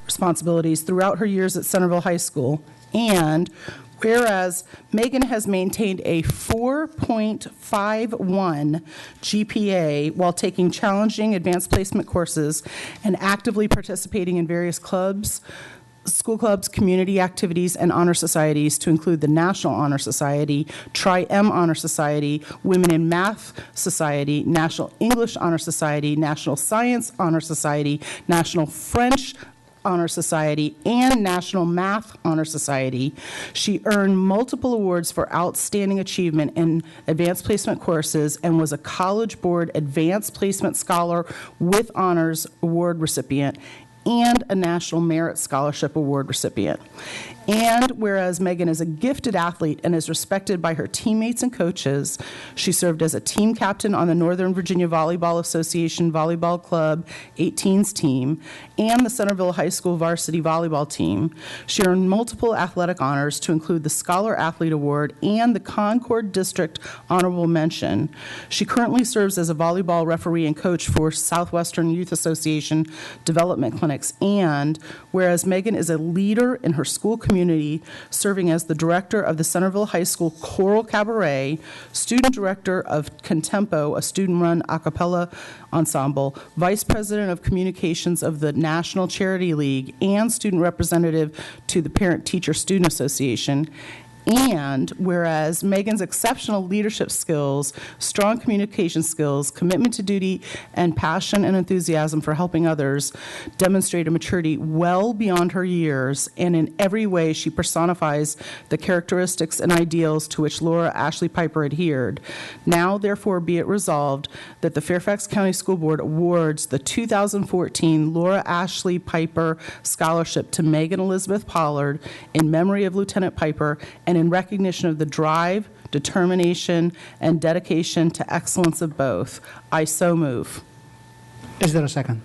responsibilities throughout her years at Centerville High School. And whereas Megan has maintained a 4.51 GPA while taking challenging advanced placement courses and actively participating in various clubs, school clubs, community activities, and honor societies to include the National Honor Society, Tri-M Honor Society, Women in Math Society, National English Honor Society, National Science Honor Society, National French Honor Society, and National Math Honor Society. She earned multiple awards for outstanding achievement in advanced placement courses and was a College Board Advanced Placement Scholar with Honors Award recipient and a National Merit Scholarship Award recipient. And whereas Megan is a gifted athlete and is respected by her teammates and coaches, she served as a team captain on the Northern Virginia Volleyball Association Volleyball Club 18s team and the Centerville High School varsity volleyball team. She earned multiple athletic honors to include the Scholar Athlete Award and the Concord District Honorable Mention. She currently serves as a volleyball referee and coach for Southwestern Youth Association Development Clinics. And whereas Megan is a leader in her school community, serving as the director of the Centerville High School Choral Cabaret, student director of Contempo, a student-run a cappella ensemble, vice president of communications of the National Charity League, and student representative to the Parent-Teacher Student Association. And whereas Megan's exceptional leadership skills, strong communication skills, commitment to duty, and passion and enthusiasm for helping others demonstrate a maturity well beyond her years, and in every way she personifies the characteristics and ideals to which Laura Ashley Piper adhered. Now, therefore, be it resolved that the Fairfax County School Board awards the 2014 Laura Ashley Piper Scholarship to Megan Elizabeth Pollard in memory of Lieutenant Piper and in recognition of the drive, determination, and dedication to excellence of both. I so move. Is there a second?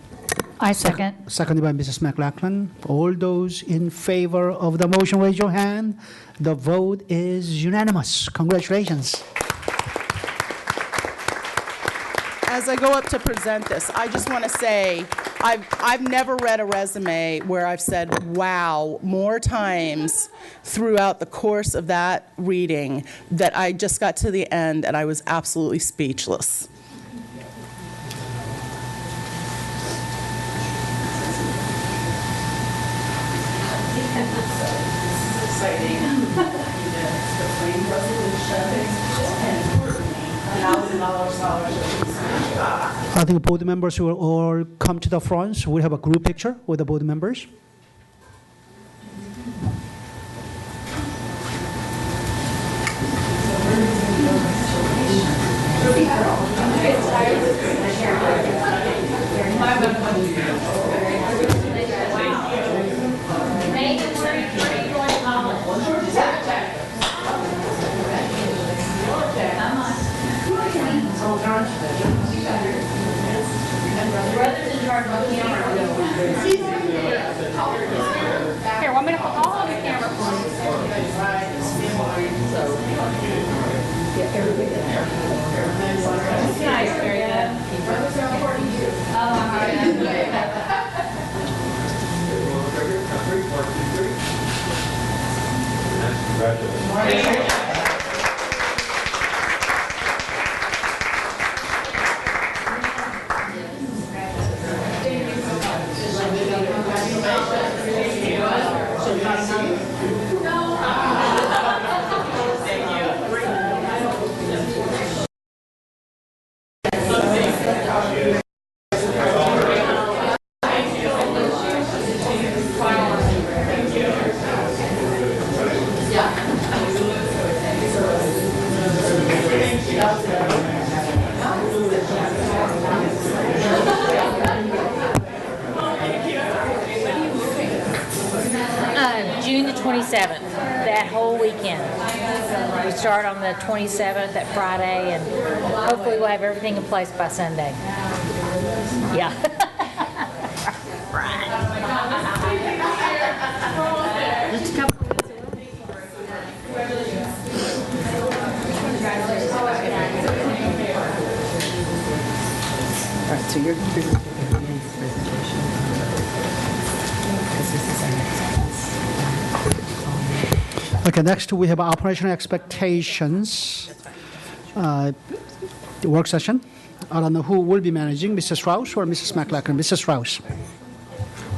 I second. Seconded by Mrs. McLachlan. All those in favor of the motion, raise your hand. The vote is unanimous. Congratulations. As I go up to present this, I just want to say I've never read a resume where I've said, wow, more times throughout the course of that reading that I just got to the end and I was absolutely speechless. Exciting. The plain resolution and $1,000 scholarship. I think board members will all come to the front. We'll have a group picture with the board members. Here, want me to put all on the camera for you? It's nice, very good. Congratulations. June the 27th, that whole weekend. We start on the 27th, that Friday, and hopefully we'll have everything in place by Sunday. Yeah. Right. Just a couple of weeks All right, so you're presentation. Okay, next we have operational expectations. The work session. I don't know who will be managing, Mrs. Strauss or Mrs. McLachlan. Mrs. Strauss.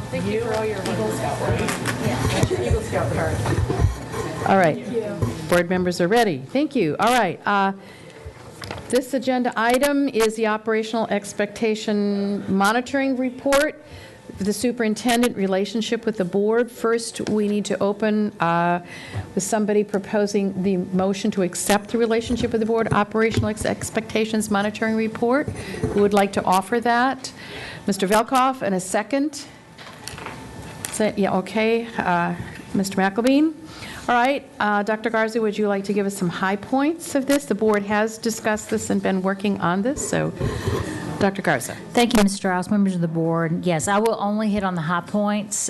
Thank you for all your Eagle Scout, right? Yeah. That's your Eagle Scout card. All right. Board members are ready. Thank you. All right. This agenda item is the operational expectation monitoring report, the superintendent relationship with the board. First, we need to open with somebody proposing the motion to accept the relationship with the board operational expectations monitoring report. Who would like to offer that? Mr. Velkoff, and a second. Yeah, okay. Mr. McElbean. All right. Dr. Garza, would you like to give us some high points of this? The board has discussed this and been working on this, so Dr. Garza. Thank you, Ms. Strauss, members of the board. Yes, I will only hit on the high points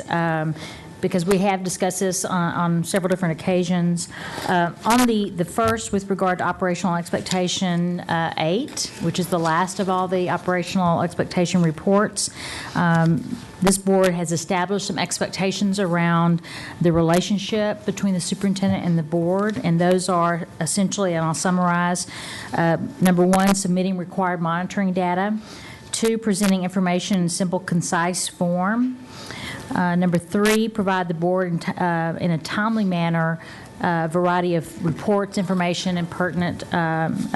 because we have discussed this on several different occasions. On the first, with regard to operational expectation 8, which is the last of all the operational expectation reports, this board has established some expectations around the relationship between the superintendent and the board, and those are essentially, and I'll summarize, number 1, submitting required monitoring data; 2, presenting information in simple, concise form; number 3, provide the board in a timely manner a variety of reports, information, and pertinent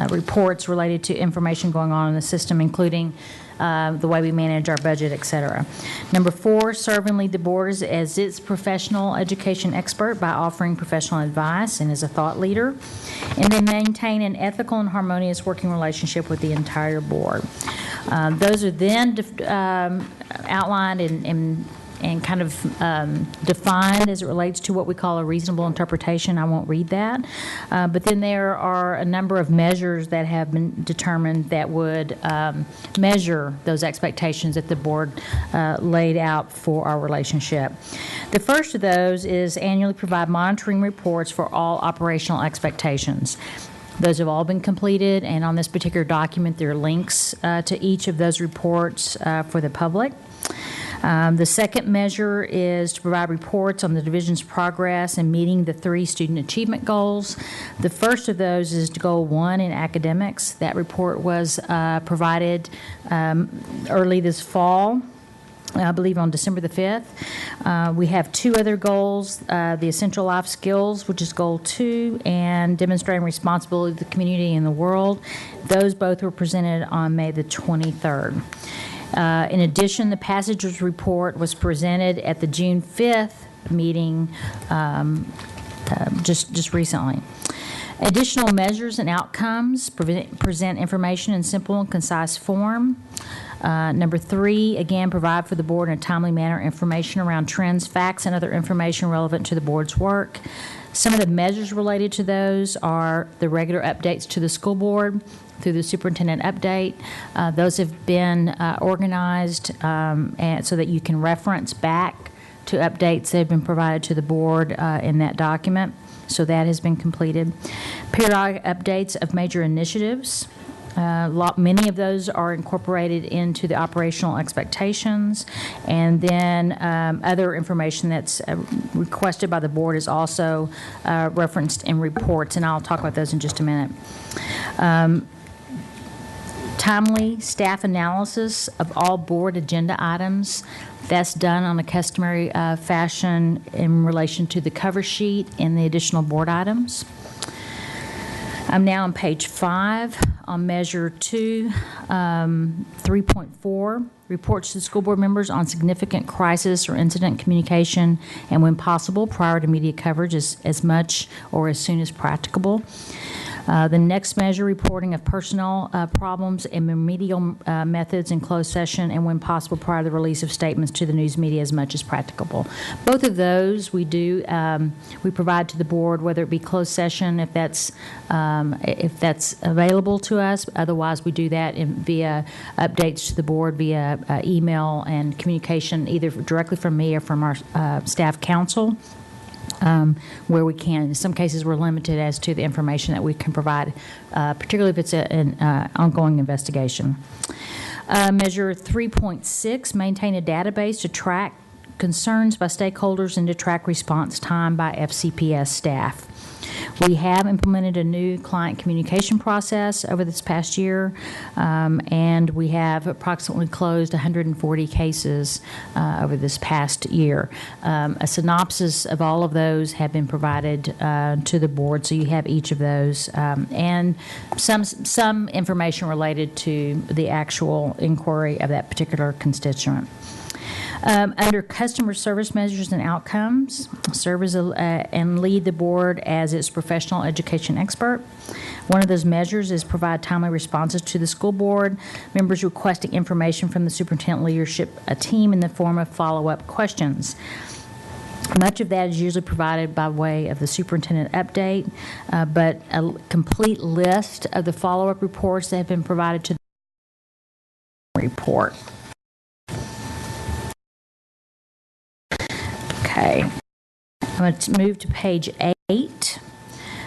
reports related to information going on in the system, including the way we manage our budget, et cetera. Number 4, serve and lead the board as its professional education expert by offering professional advice and as a thought leader. And then maintain an ethical and harmonious working relationship with the entire board. Those are then outlined and kind of defined as it relates to what we call a reasonable interpretation. I won't read that. But then there are a number of measures that have been determined that would measure those expectations that the board laid out for our relationship. The first of those is annually provide monitoring reports for all operational expectations. Those have all been completed, and on this particular document there are links to each of those reports for the public. The second measure is to provide reports on the division's progress in meeting the 3 student achievement goals. The first of those is Goal 1 in academics. That report was provided early this fall, I believe on December the 5th. We have 2 other goals, the essential life skills, which is Goal 2, and demonstrating responsibility to the community and the world. Those both were presented on May the 23rd. In addition, the passages report was presented at the June 5th meeting just recently. Additional measures and outcomes present information in simple and concise form. Number 3, again, provide for the board in a timely manner information around trends, facts, and other information relevant to the board's work. Some of the measures related to those are the regular updates to the school board through the superintendent update. Those have been organized and so that you can reference back to updates that have been provided to the board in that document. So that has been completed. Periodic updates of major initiatives. Many of those are incorporated into the operational expectations, and then other information that's requested by the board is also referenced in reports, and I'll talk about those in just a minute. Timely staff analysis of all board agenda items. That's done on a customary fashion in relation to the cover sheet and the additional board items. I'm now on page 5 on measure 2, 3.4, reports to the school board members on significant crisis or incident communication and when possible prior to media coverage as much or as soon as practicable. The next measure, reporting of personnel problems and remedial methods in closed session and when possible prior to the release of statements to the news media as much as practicable. Both of those we provide to the board, whether it be closed session if that's available to us. Otherwise, we do that via updates to the board via email and communication either directly from me or from our staff council. Where we can. In some cases, we're limited as to the information that we can provide, particularly if it's an ongoing investigation. Measure 3.6, maintain a database to track concerns by stakeholders and to track response time by FCPS staff. We have implemented a new client communication process over this past year, and we have approximately closed 140 cases over this past year. A synopsis of all of those have been provided to the board, so you have each of those, and some information related to the actual inquiry of that particular constituent. Under customer service measures and outcomes, serve as and lead the board as its professional education expert. One of those measures is provide timely responses to the school board members requesting information from the superintendent leadership team in the form of follow-up questions. Much of that is usually provided by way of the superintendent update, but a complete list of the follow-up reports that have been provided to the report. Okay, I'm going to move to page 8.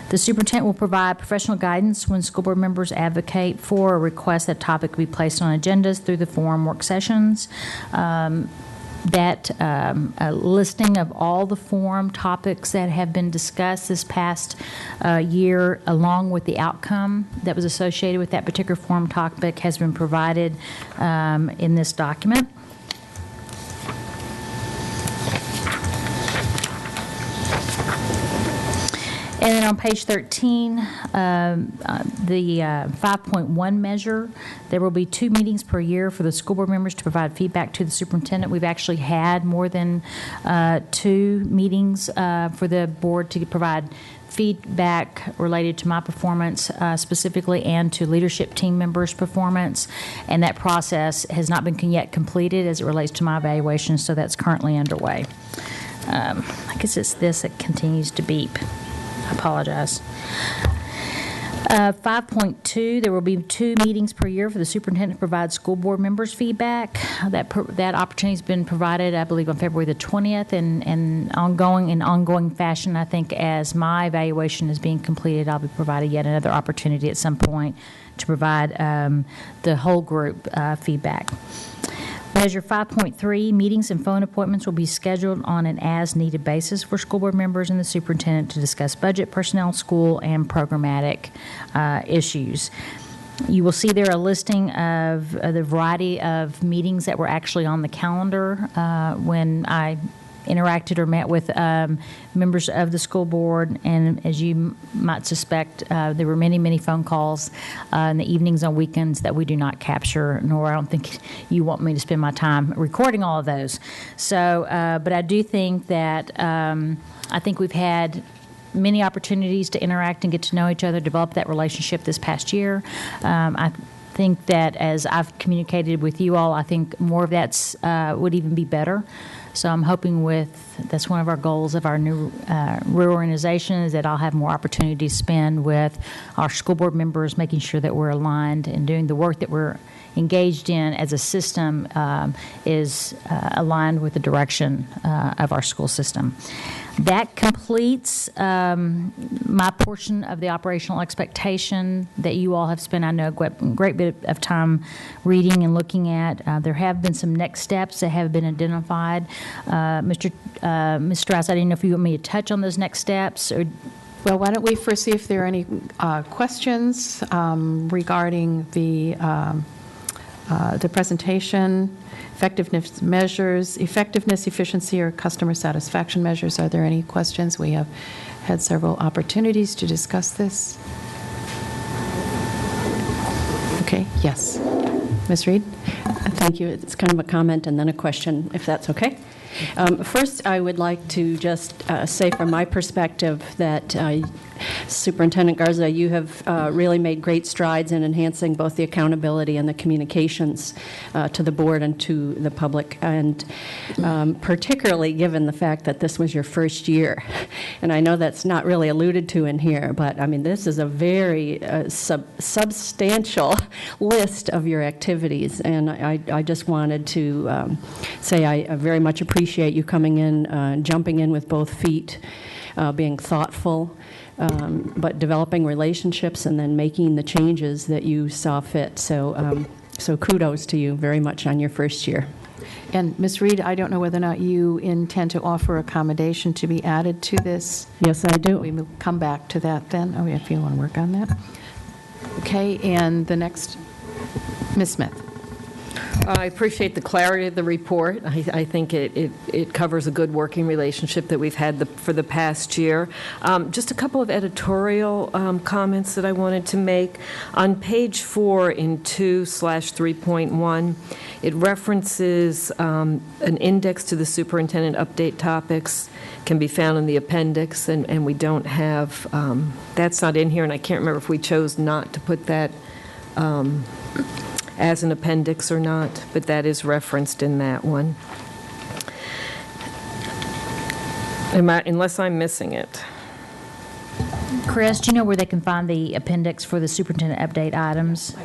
The superintendent will provide professional guidance when school board members advocate for or request that topic be placed on agendas through the forum work sessions. A listing of all the forum topics that have been discussed this past year, along with the outcome that was associated with that particular forum topic, has been provided in this document. And then on page 13, the 5.1 measure, there will be 2 meetings per year for the school board members to provide feedback to the superintendent. We've actually had more than 2 meetings for the board to provide feedback related to my performance specifically and to leadership team members' performance, and that process has not been yet completed as it relates to my evaluation, so that's currently underway. I guess it's this that continues to beep. I apologize. 5.2, there will be 2 meetings per year for the superintendent to provide school board members feedback. That opportunity has been provided, I believe, on February the 20th, and ongoing fashion. I think as my evaluation is being completed, I'll be provided yet another opportunity at some point to provide the whole group feedback. Measure 5.3, meetings and phone appointments will be scheduled on an as-needed basis for school board members and the superintendent to discuss budget, personnel, school, and programmatic issues. You will see there a listing of the variety of meetings that were actually on the calendar when I interacted or met with members of the school board, and as you might suspect, there were many, many phone calls in the evenings on weekends that we do not capture, nor I don't think you want me to spend my time recording all of those. So, but I do think that I think we've had many opportunities to interact and get to know each other, develop that relationship this past year. I think that as I've communicated with you all, I think more of that would even be better. So I'm hoping that's one of our goals of our new reorganization, is that I'll have more opportunity to spend with our school board members, making sure that we're aligned and doing the work that we're engaged in as a system is aligned with the direction of our school system. That completes my portion of the operational expectation that you all have spent, I know, a great bit of time reading and looking at. There have been some next steps that have been identified. Ms. Strauss, I didn't know if you want me to touch on those next steps. Or Well, why don't we first see if there are any questions regarding the presentation, effectiveness measures, effectiveness, efficiency, or customer satisfaction measures. Are there any questions? We have had several opportunities to discuss this. Okay, yes. Ms. Reed? Thank you. It's kind of a comment and then a question, if that's okay. First, I would like to just say from my perspective that Superintendent Garza, you have really made great strides in enhancing both the accountability and the communications to the board and to the public, and particularly given the fact that this was your first year. And I know that's not really alluded to in here, but I mean, this is a very substantial list of your activities, and I just wanted to say I very much appreciate you coming in, jumping in with both feet, being thoughtful, but developing relationships and then making the changes that you saw fit. So, so kudos to you very much on your first year. And Ms. Reed, I don't know whether or not you intend to offer accommodation to be added to this. Yes, I do. We will come back to that then. Oh, if you want to work on that. Okay, and the next, Ms. Smith. I appreciate the clarity of the report. I think it covers a good working relationship that we've had for the past year. Just a couple of editorial comments that I wanted to make. On page 4 in 2/3.1, it references an index to the superintendent update topics, can be found in the appendix, and we don't have, that's not in here, and I can't remember if we chose not to put that as an appendix or not, but that is referenced in that one. Unless I'm missing it. Chris, do you know where they can find the appendix for the superintendent update items?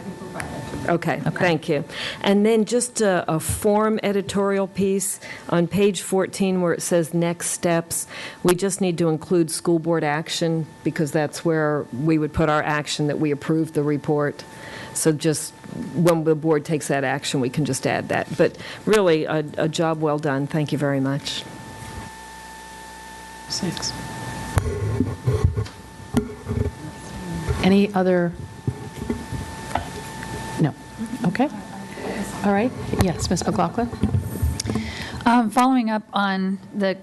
Okay, thank you. And then just a form editorial piece on page 14 where it says next steps. We just need to include school board action because that's where we would put our action that we approve the report. So just when the board takes that action, we can just add that. But really, a job well done. Thank you very much. 6. Any other? No. Okay. All right. Yes, Ms. McLaughlin. Following up on the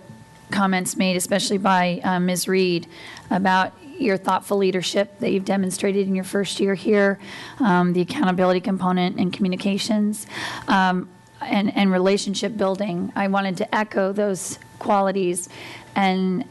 comments made, especially by Ms. Reed, about your thoughtful leadership that you've demonstrated in your first year here, the accountability component and communications, and relationship building. I wanted to echo those qualities and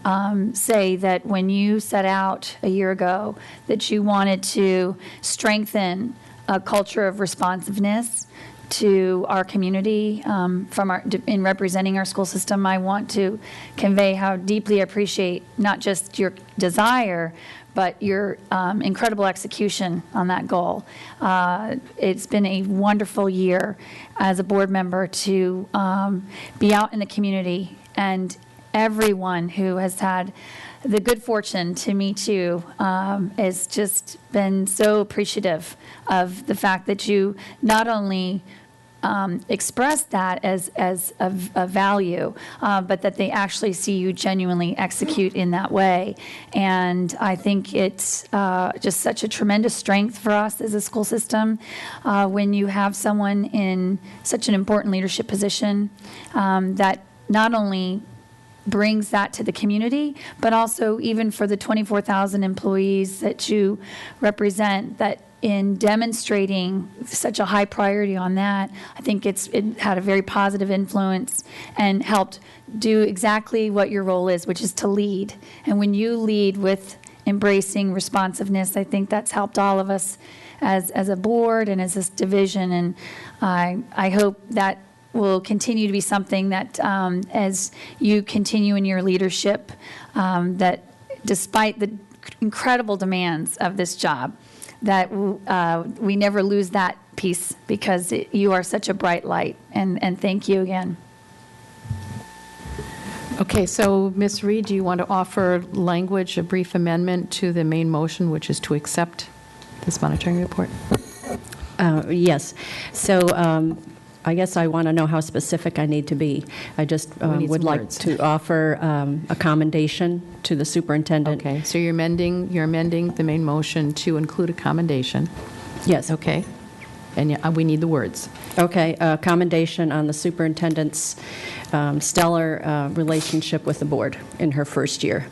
say that when you set out a year ago that you wanted to strengthen a culture of responsiveness to our community in representing our school system, I want to convey how deeply I appreciate not just your desire, but your incredible execution on that goal. It's been a wonderful year as a board member to be out in the community, and everyone who has had the good fortune to meet you has just been so appreciative of the fact that you not only express that as a value, but that they actually see you genuinely execute in that way. And I think it's just such a tremendous strength for us as a school system when you have someone in such an important leadership position that not only brings that to the community, but also even for the 24,000 employees that you represent, that in demonstrating such a high priority on that, I think it had a very positive influence and helped do exactly what your role is, which is to lead. And when you lead with embracing responsiveness, I think that's helped all of us as a board and as this division. And I hope that will continue to be something that as you continue in your leadership, that despite the incredible demands of this job, that we never lose that piece, because you are such a bright light. And thank you again. Okay, so Ms. Reed, do you want to offer language, a brief amendment to the main motion, which is to accept this monitoring report? Yes. So I guess I want to know how specific I need to be. I just would like words. to offer a commendation to the superintendent. Okay, so you're amending the main motion to include a commendation. Yes. Okay, and we need the words. Okay, commendation on the superintendent's stellar relationship with the board in her first year.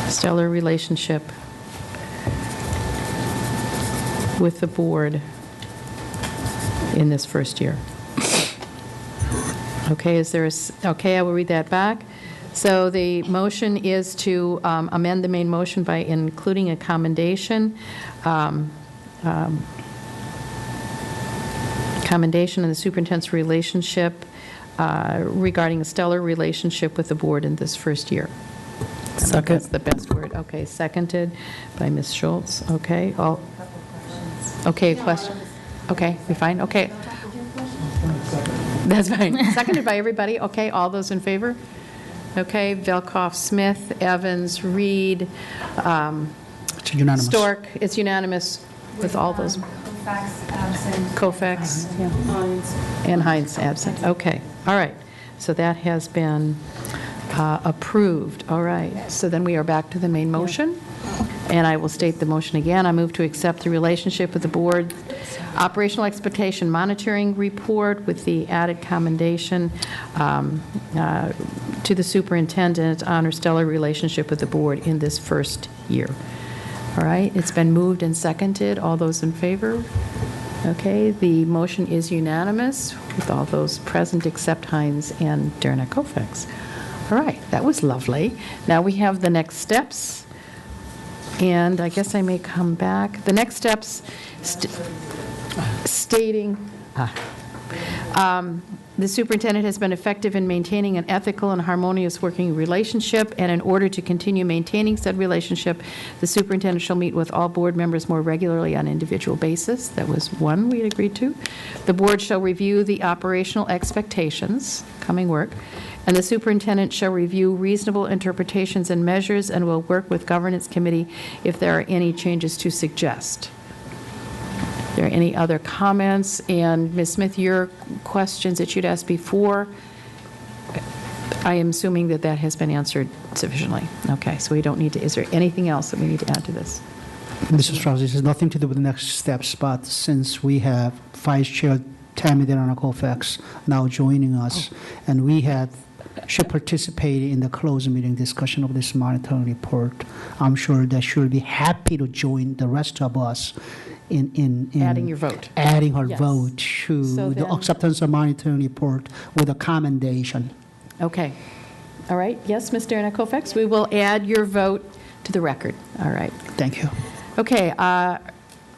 Stellar relationship with the board in this first year. Okay, okay, I will read that back. So the motion is to amend the main motion by including a commendation, commendation on the superintendent's relationship regarding a stellar relationship with the board in this first year. Second. That's the best word. Okay, seconded by Ms. Schultz. Okay, all. Okay, question. Okay, we fine? Okay. That's fine. Seconded by everybody. Okay, all those in favor? Okay, Velkoff, Smith, Evans, Reed, It's unanimous. Stork. It's unanimous with all those. Kofax, yeah. And Hines absent. Okay, all right. So that has been approved. All right. So then we are back to the main motion. And I will state the motion again. I move to accept the relationship with the board operational expectation monitoring report with the added commendation to the superintendent on her stellar relationship with the board in this first year. All right, it's been moved and seconded. All those in favor? Okay, the motion is unanimous with all those present except Hines and Derna Kofax. All right, that was lovely. Now we have the next steps. And I guess I may come back. The next steps stating, the superintendent has been effective in maintaining an ethical and harmonious working relationship, and in order to continue maintaining said relationship, the superintendent shall meet with all board members more regularly on an individual basis. That was one we had agreed to. The board shall review the operational expectations, coming work, and the superintendent shall review reasonable interpretations and measures and will work with governance committee if there are any changes to suggest. Are there any other comments? And Ms. Smith, your questions that you'd asked before, I am assuming that that has been answered sufficiently. Okay, so we don't need to, is there anything else that we need to add to this? Mr. Strauss, this has nothing to do with the next steps, but since we have Vice Chair Tammy Derna Kofax now joining us, and she participated in the closed meeting discussion of this monitoring report, I'm sure that she'll be happy to join the rest of us in Adding your vote. Adding her Yes. vote to So the then- acceptance of monitoring report with a commendation. Okay. All right. Yes, Ms. Derna Kofax, we will add your vote to the record. All right. Thank you. Okay. Are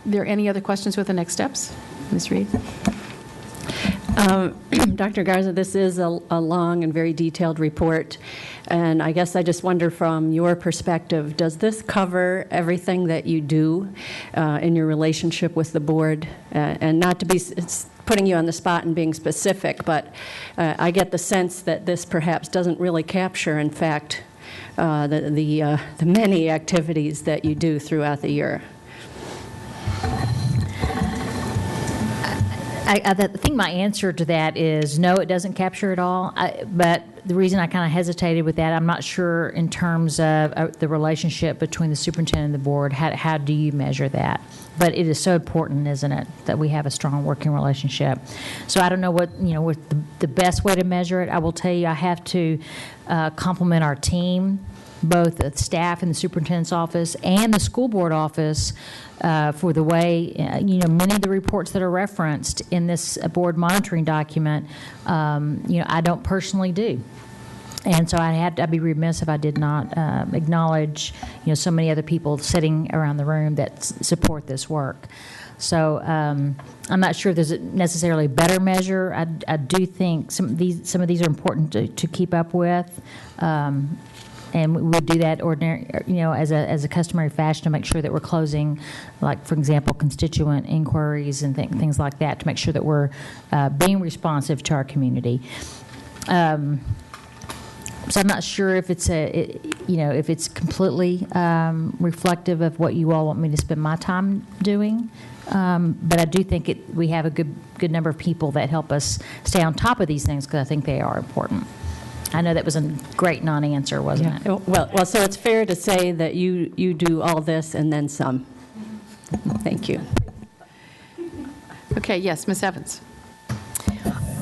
there any other questions with the next steps? Ms. Reed? Dr. Garza, this is a long and very detailed report, and I guess I just wonder from your perspective, does this cover everything that you do in your relationship with the board? And not to be putting you on the spot and being specific, but I get the sense that this perhaps doesn't really capture, in fact, the many activities that you do throughout the year. I think my answer to that is no, it doesn't capture it all. But the reason I kind of hesitated with that, I'm not sure in terms of the relationship between the superintendent and the board. How do you measure that? But it is so important, isn't it, that we have a strong working relationship. So I don't know what the best way to measure it. I will tell you, I have to compliment our team, both the staff in the superintendent's office and the school board office, for the way, many of the reports that are referenced in this board monitoring document, I don't personally do. And so I'd be remiss if I did not acknowledge, so many other people sitting around the room that support this work. So I'm not sure there's necessarily a better measure. I do think some of these are important to keep up with. And we would do that as a customary fashion to make sure that we're closing, like, for example, constituent inquiries and things like that, to make sure that we're being responsive to our community. So I'm not sure if it's if it's completely reflective of what you all want me to spend my time doing. But I do think we have a good number of people that help us stay on top of these things, because I think they are important. I know that was a great non-answer, wasn't it? Well, so it's fair to say that you do all this and then some. Thank you. Okay, yes, Ms. Evans.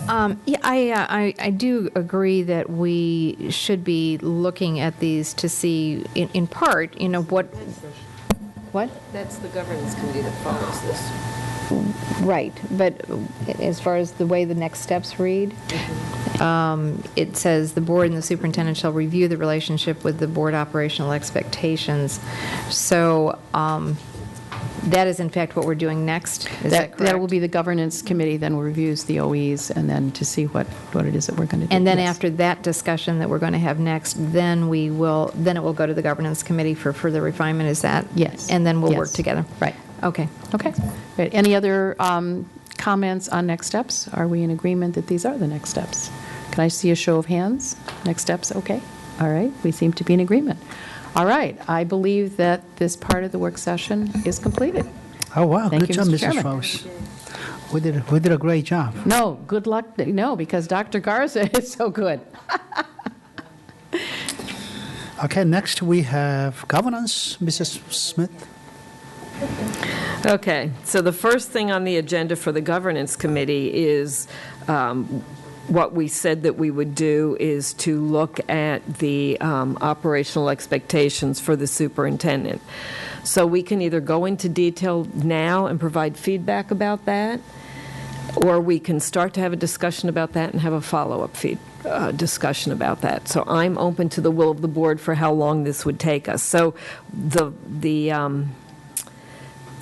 I do agree that we should be looking at these to see, in part, what? That's the governance committee that follows this. Right, but as far as the way the next steps read, it says the board and the superintendent shall review the relationship with the board operational expectations. So that is in fact what we're doing next. Is that correct? That will be the governance committee, then reviews the OEs, and then to see what it is that we're going to do. And then Yes. after that discussion that we're going to have next, then it will go to the governance committee for further refinement. Is that? Yes. And then we'll Yes. work together. Right. Okay. Okay. Great. Any other comments on next steps? Are we in agreement that these are the next steps? Can I see a show of hands? Next steps, okay. All right, we seem to be in agreement. All right, I believe that this part of the work session is completed. Oh, wow, Thank good you, job, Mr. Mrs. Chairman. Rose. We did a great job. No, good luck. No, because Dr. Garza is so good. Okay, next we have governance, Mrs. Smith. Okay, so the first thing on the agenda for the governance committee is what we said that we would do is to look at the operational expectations for the superintendent. So we can either go into detail now and provide feedback about that, or we can start to have a discussion about that and have a follow-up discussion about that. So I'm open to the will of the board for how long this would take us. So the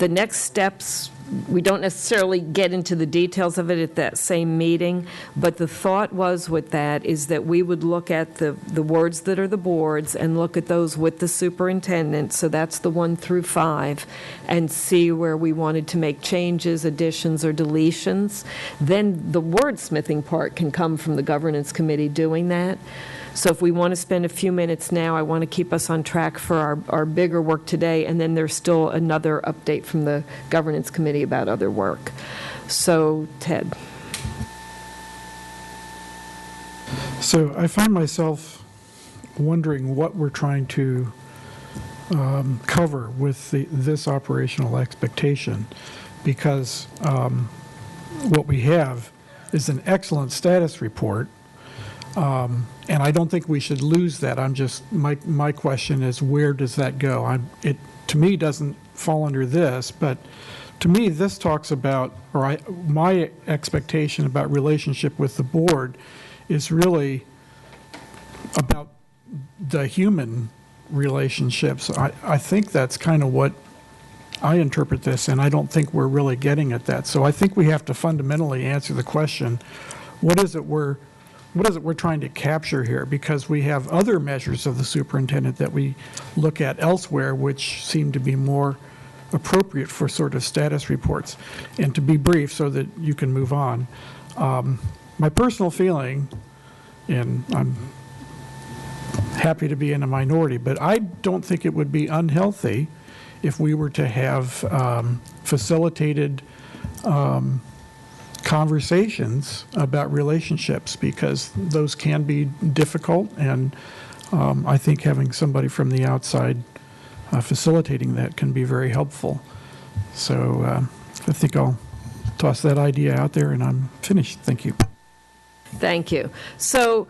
next steps, we don't necessarily get into the details of it at that same meeting, but the thought was with that is that we would look at the words that are the boards and look at those with the superintendent, so that's the 1 through 5, and see where we wanted to make changes, additions, or deletions. Then the wordsmithing part can come from the governance committee doing that. So if we want to spend a few minutes now, I want to keep us on track for our bigger work today, and then there's still another update from the governance committee about other work. So, Ted. So I find myself wondering what we're trying to cover with this operational expectation, because what we have is an excellent status report. And I don't think we should lose that. My question is, where does that go? It to me doesn't fall under this, but to me this talks about, my expectation about relationship with the board is really about the human relationships. I think that's kind of what I interpret this, and I don't think we're really getting at that. So I think we have to fundamentally answer the question, what is it we're trying to capture here? Because we have other measures of the superintendent that we look at elsewhere which seem to be more appropriate for sort of status reports. And to be brief so that you can move on, my personal feeling, and I'm happy to be in a minority, but I don't think it would be unhealthy if we were to have facilitated conversations about relationships, because those can be difficult, and I think having somebody from the outside facilitating that can be very helpful. So I think I'll toss that idea out there, and I'm finished. Thank you. Thank you. So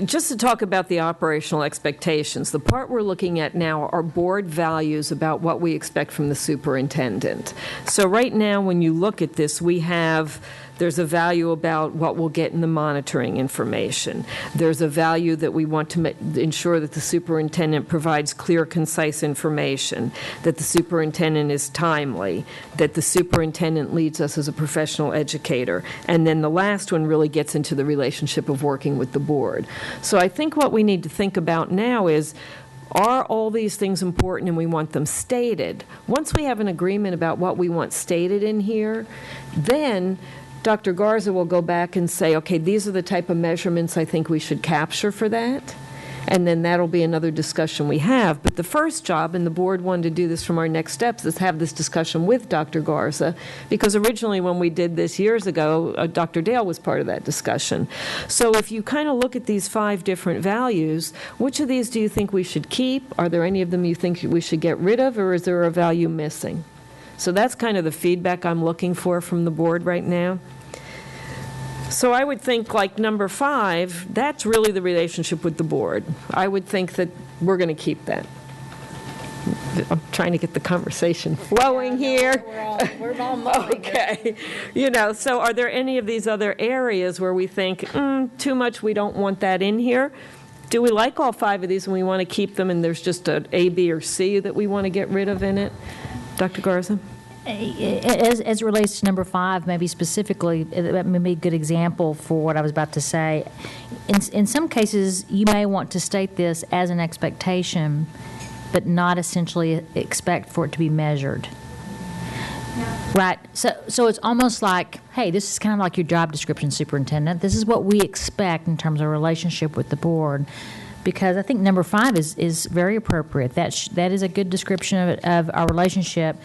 just to talk about the operational expectations, the part we're looking at now are board values about what we expect from the superintendent. So right now, when you look at this, there's a value about what we'll get in the monitoring information. There's a value that we want to ensure that the superintendent provides clear, concise information, that the superintendent is timely, that the superintendent leads us as a professional educator. And then the last one really gets into the relationship of working with the board. So I think what we need to think about now is, are all these things important and we want them stated? Once we have an agreement about what we want stated in here, then Dr. Garza will go back and say, okay, these are the type of measurements I think we should capture for that. And then that'll be another discussion we have. But the first job, and the board wanted to do this from our next steps, is have this discussion with Dr. Garza, because originally when we did this years ago, Dr. Dale was part of that discussion. So if you kind of look at these 5 different values, which of these do you think we should keep? Are there any of them you think we should get rid of, or is there a value missing? So that's kind of the feedback I'm looking for from the board right now. So I would think, like number 5, that's really the relationship with the board. I would think that we're going to keep that. I'm trying to get the conversation flowing here. We're all moving. Okay. So are there any of these other areas where we think, too much, we don't want that in here? Do we like all 5 of these and we want to keep them, and there's just an A, B, or C that we want to get rid of in it? Dr. Garza? As it relates to number 5, maybe specifically, that may be a good example for what I was about to say. In some cases, you may want to state this as an expectation, but not essentially expect for it to be measured. Right. So it's almost like, hey, this is kind of like your job description, superintendent. This is what we expect in terms of relationship with the board. Because I think number 5 is very appropriate. That is a good description of our relationship.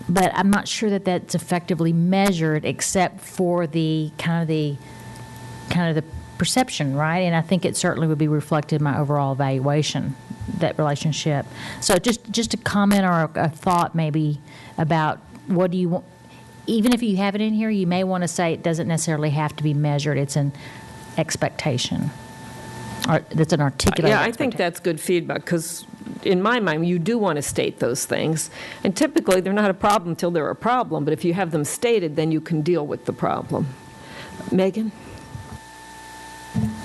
but I'm not sure that that's effectively measured, except for the kind of the perception, right? And I think it certainly would be reflected in my overall evaluation, that relationship. So just a comment or a thought maybe about what do you want. Even if you have it in here, you may want to say it doesn't necessarily have to be measured. It's an expectation. Or that's an articulated Yeah, I think that's good feedback, because in my mind, you do want to state those things. And typically, they're not a problem until they're a problem, but if you have them stated, then you can deal with the problem. Megan?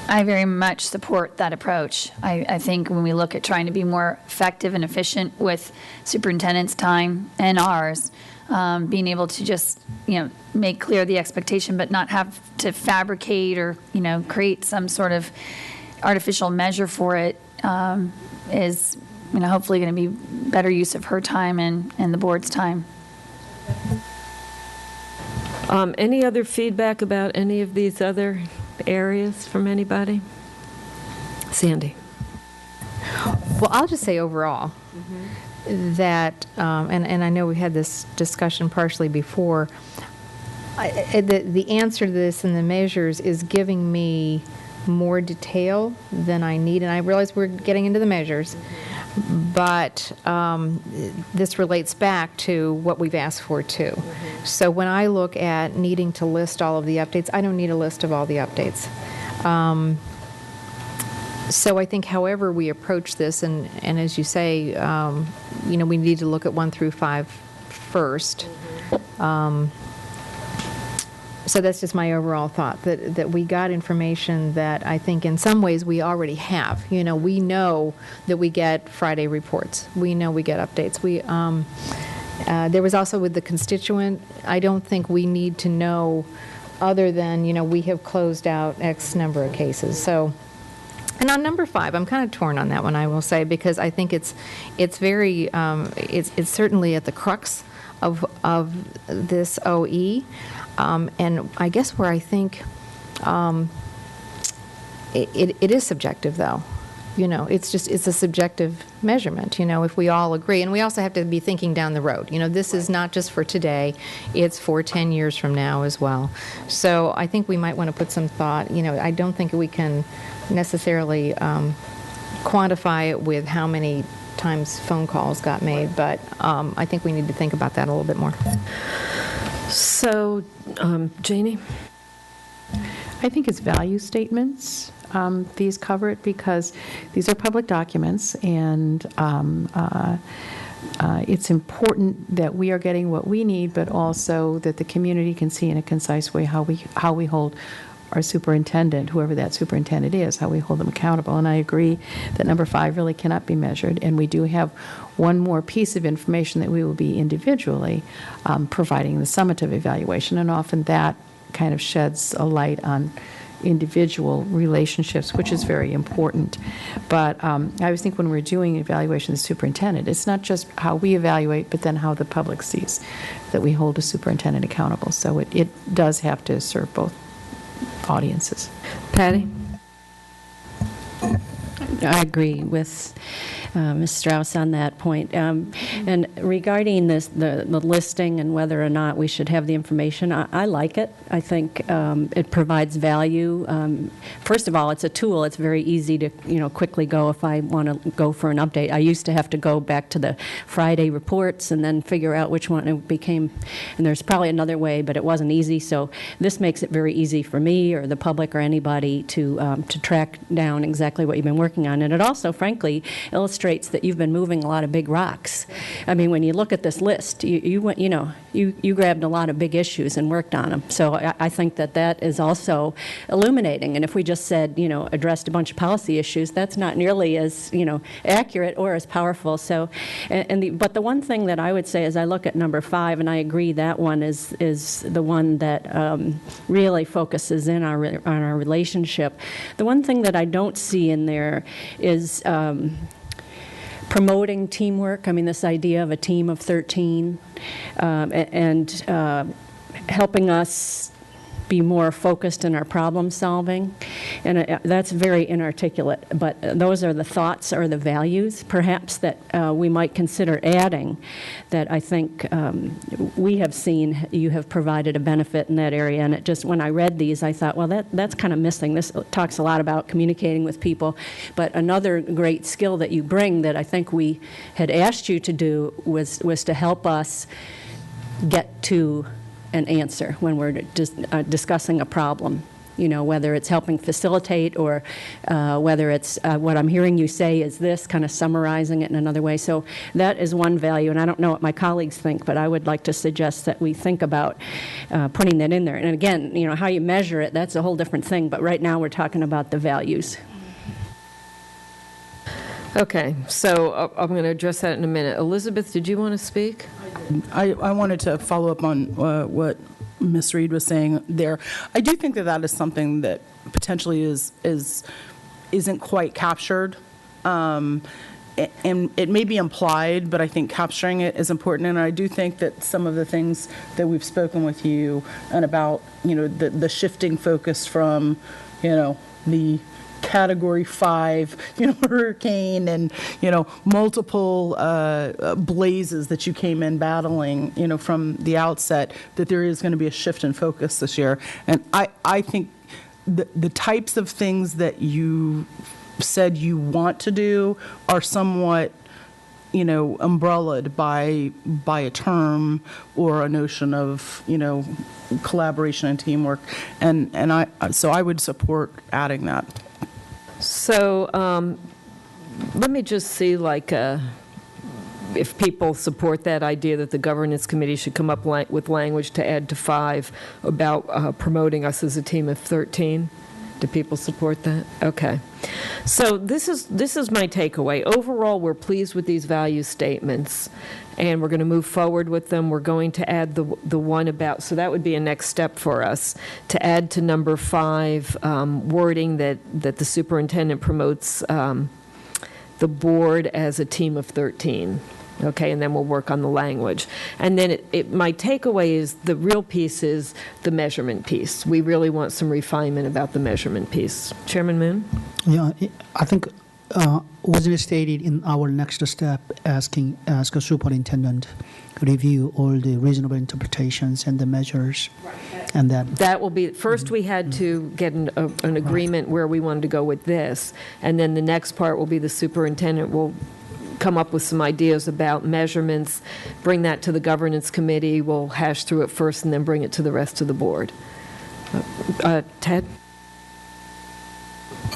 I very much support that approach. I think when we look at trying to be more effective and efficient with superintendent's time and ours, being able to just, make clear the expectation, but not have to fabricate or, create some sort of artificial measure for it, is, hopefully going to be better use of her time and the board's time. Any other feedback about any of these other areas from anybody? Sandy? Well, I'll just say overall that, and I know we had this discussion partially before, the answer to this and the measures is giving me more detail than I need, and I realize we're getting into the measures, but this relates back to what we've asked for too. So when I look at needing to list all of the updates, I don't need a list of all the updates. So I think however we approach this, and as you say, we need to look at 1 through 5 first. So that's just my overall thought, that we got information that I think in some ways we already have. We know that we get Friday reports. We know we get updates. There was also with the constituent, I don't think we need to know other than, we have closed out X number of cases. So, and on number 5, I'm kind of torn on that one, I will say, because I think it's very, it's certainly at the crux of this OE. And I guess where I think it is subjective, though. It's a subjective measurement, if we all agree. And we also have to be thinking down the road. This is not just for today, it's for 10 years from now as well. So I think we might want to put some thought, I don't think we can necessarily quantify it with how many times phone calls got made, but I think we need to think about that a little bit more. So, Janie? I think it's value statements. These cover it because these are public documents, and it's important that we are getting what we need, but also that the community can see in a concise way how we hold our superintendent, whoever that superintendent is, how we hold them accountable. And I agree that number 5 really cannot be measured, and we do have one more piece of information that we will be individually providing the summative evaluation, and often that kind of sheds a light on individual relationships, which is very important. But I always think when we're doing evaluation of the superintendent, it's not just how we evaluate, but then how the public sees that we hold a superintendent accountable. So it does have to serve both audiences. Patty? I agree with Ms. Strauss on that point. And regarding the listing and whether or not we should have the information, I like it. I think it provides value. First of all, it's a tool. It's very easy to quickly go if I want to go for an update. I used to have to go back to the Friday reports and then figure out which one it became. And there's probably another way, but it wasn't easy. So this makes it very easy for me or the public or anybody to track down exactly what you've been working on. And it also, frankly, illustrates that you've been moving a lot of big rocks. I mean, when you look at this list, you went, you grabbed a lot of big issues and worked on them. So I think that is also illuminating. And if we just said, addressed a bunch of policy issues, that's not nearly as, accurate or as powerful. So, but the one thing that I would say as I look at number 5, and I agree that one is the one that really focuses in on our relationship. The one thing that I don't see in there is promoting teamwork. I mean, this idea of a team of 13 and helping us be more focused in our problem solving. And that's very inarticulate, but those are the thoughts or the values perhaps that we might consider adding, that I think we have seen you have provided a benefit in that area. And it just, when I read these, I thought, well, that's kind of missing. This talks a lot about communicating with people, but another great skill that you bring that I think we had asked you to do was to help us get to an answer when we're just discussing a problem, you know, whether it's helping facilitate or whether it's what I'm hearing you say is this, kind of summarizing it in another way. So that is one value, and I don't know what my colleagues think, but I would like to suggest that we think about putting that in there. And again, you know, how you measure it, that's a whole different thing, but right now we're talking about the values. Okay, so I'm going to address that in a minute. Elizabeth, did you want to speak? I wanted to follow up on what Ms. Reed was saying there. I do think that is something that potentially isn't quite captured. And it may be implied, but I think capturing it is important. And I do think that some of the things that we've spoken with you and about, you know, the shifting focus from, you know, the Category 5, you know, hurricane and, you know, multiple blazes that you came in battling, you know, from the outset, that there is going to be a shift in focus this year. And I think the types of things that you said you want to do are somewhat, you know, umbrellaed by a term or a notion of, you know, collaboration and teamwork. And so I would support adding that. So let me just see, like, if people support that idea that the governance committee should come up with language to add to 5 about promoting us as a team of 13. Do people support that? Okay. So this is my takeaway. Overall, we're pleased with these value statements, and we're going to move forward with them. We're going to add the one about, so that would be a next step for us, to add to number 5 wording that the superintendent promotes the board as a team of 13. Okay, and then we'll work on the language. And then my takeaway is the real piece is the measurement piece. We really want some refinement about the measurement piece. Chairman Moon? Yeah, I think wasn't it stated in our next step ask a superintendent review all the reasonable interpretations and the measures, and that will be first. We had to get an agreement where we wanted to go with this, and then the next part will be the superintendent will come up with some ideas about measurements, bring that to the governance committee, we'll hash through it first and then bring it to the rest of the board. Ted?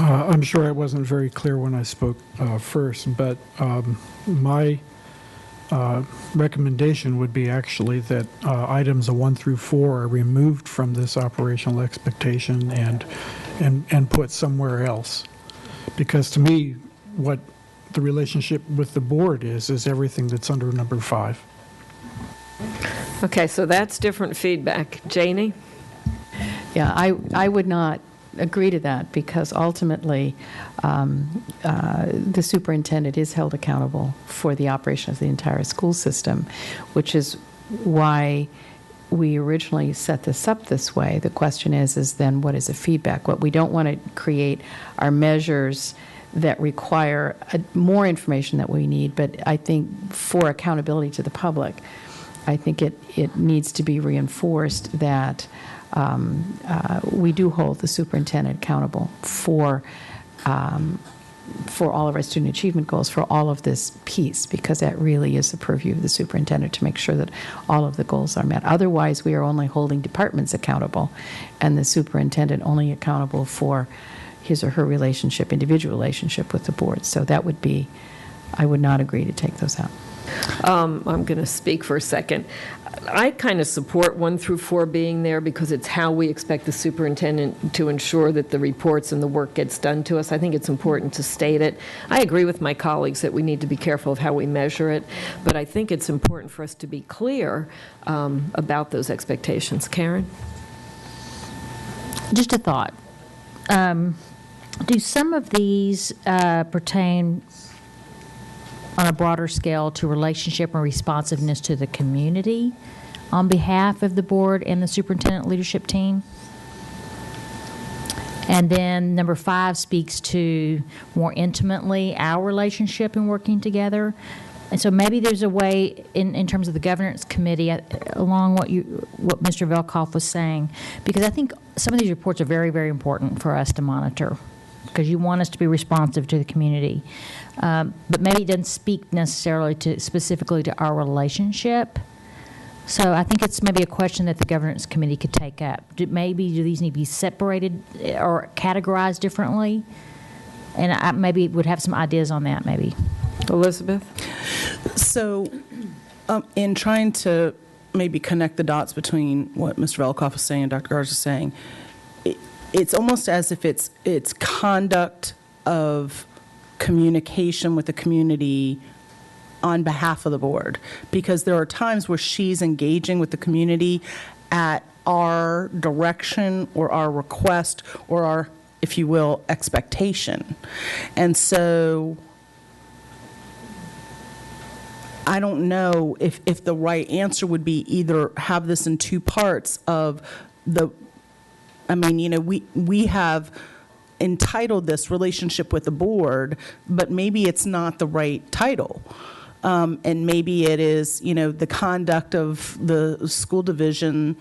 I'm sure I wasn't very clear when I spoke first, but my recommendation would be actually that items 1 through 4 are removed from this operational expectation and put somewhere else. Because to me, what the relationship with the board is everything that's under number 5. Okay, so that's different feedback. Janie? Yeah, I would not agree to that, because ultimately the superintendent is held accountable for the operation of the entire school system, which is why we originally set this up this way. The question is then what is the feedback? What we don't want to create are measures that require more information that we need, but I think for accountability to the public, I think it needs to be reinforced that we do hold the superintendent accountable for all of our student achievement goals, for all of this piece, because that really is the purview of the superintendent to make sure that all of the goals are met. Otherwise, we are only holding departments accountable, and the superintendent only accountable for his or her relationship, individual relationship with the board. So that would be, I would not agree to take those out. I'm going to speak for a second. I kind of support 1 through 4 being there because it's how we expect the superintendent to ensure that the reports and the work gets done to us. I think it's important to state it. I agree with my colleagues that we need to be careful of how we measure it, but I think it's important for us to be clear about those expectations. Karen? Just a thought. Do some of these pertain on a broader scale to relationship and responsiveness to the community on behalf of the board and the superintendent leadership team? And then number 5 speaks to more intimately our relationship and working together. And so maybe there's a way in terms of the governance committee along what Mr. Velkoff was saying, because I think some of these reports are very, very important for us to monitor, because you want us to be responsive to the community. But maybe it doesn't speak necessarily specifically to our relationship. So I think it's maybe a question that the governance committee could take up. Do these need to be separated or categorized differently? And I maybe would have some ideas on that, maybe. Elizabeth? So in trying to maybe connect the dots between what Mr. Velkoff is saying and Dr. Garza is saying, it's almost as if it's conduct of communication with the community on behalf of the board, because there are times where she's engaging with the community at our direction or our request or our, if you will, expectation. And so I don't know if the right answer would be either have this in two parts of we have entitled this relationship with the board, but maybe it's not the right title. And maybe it is, the conduct of the school division,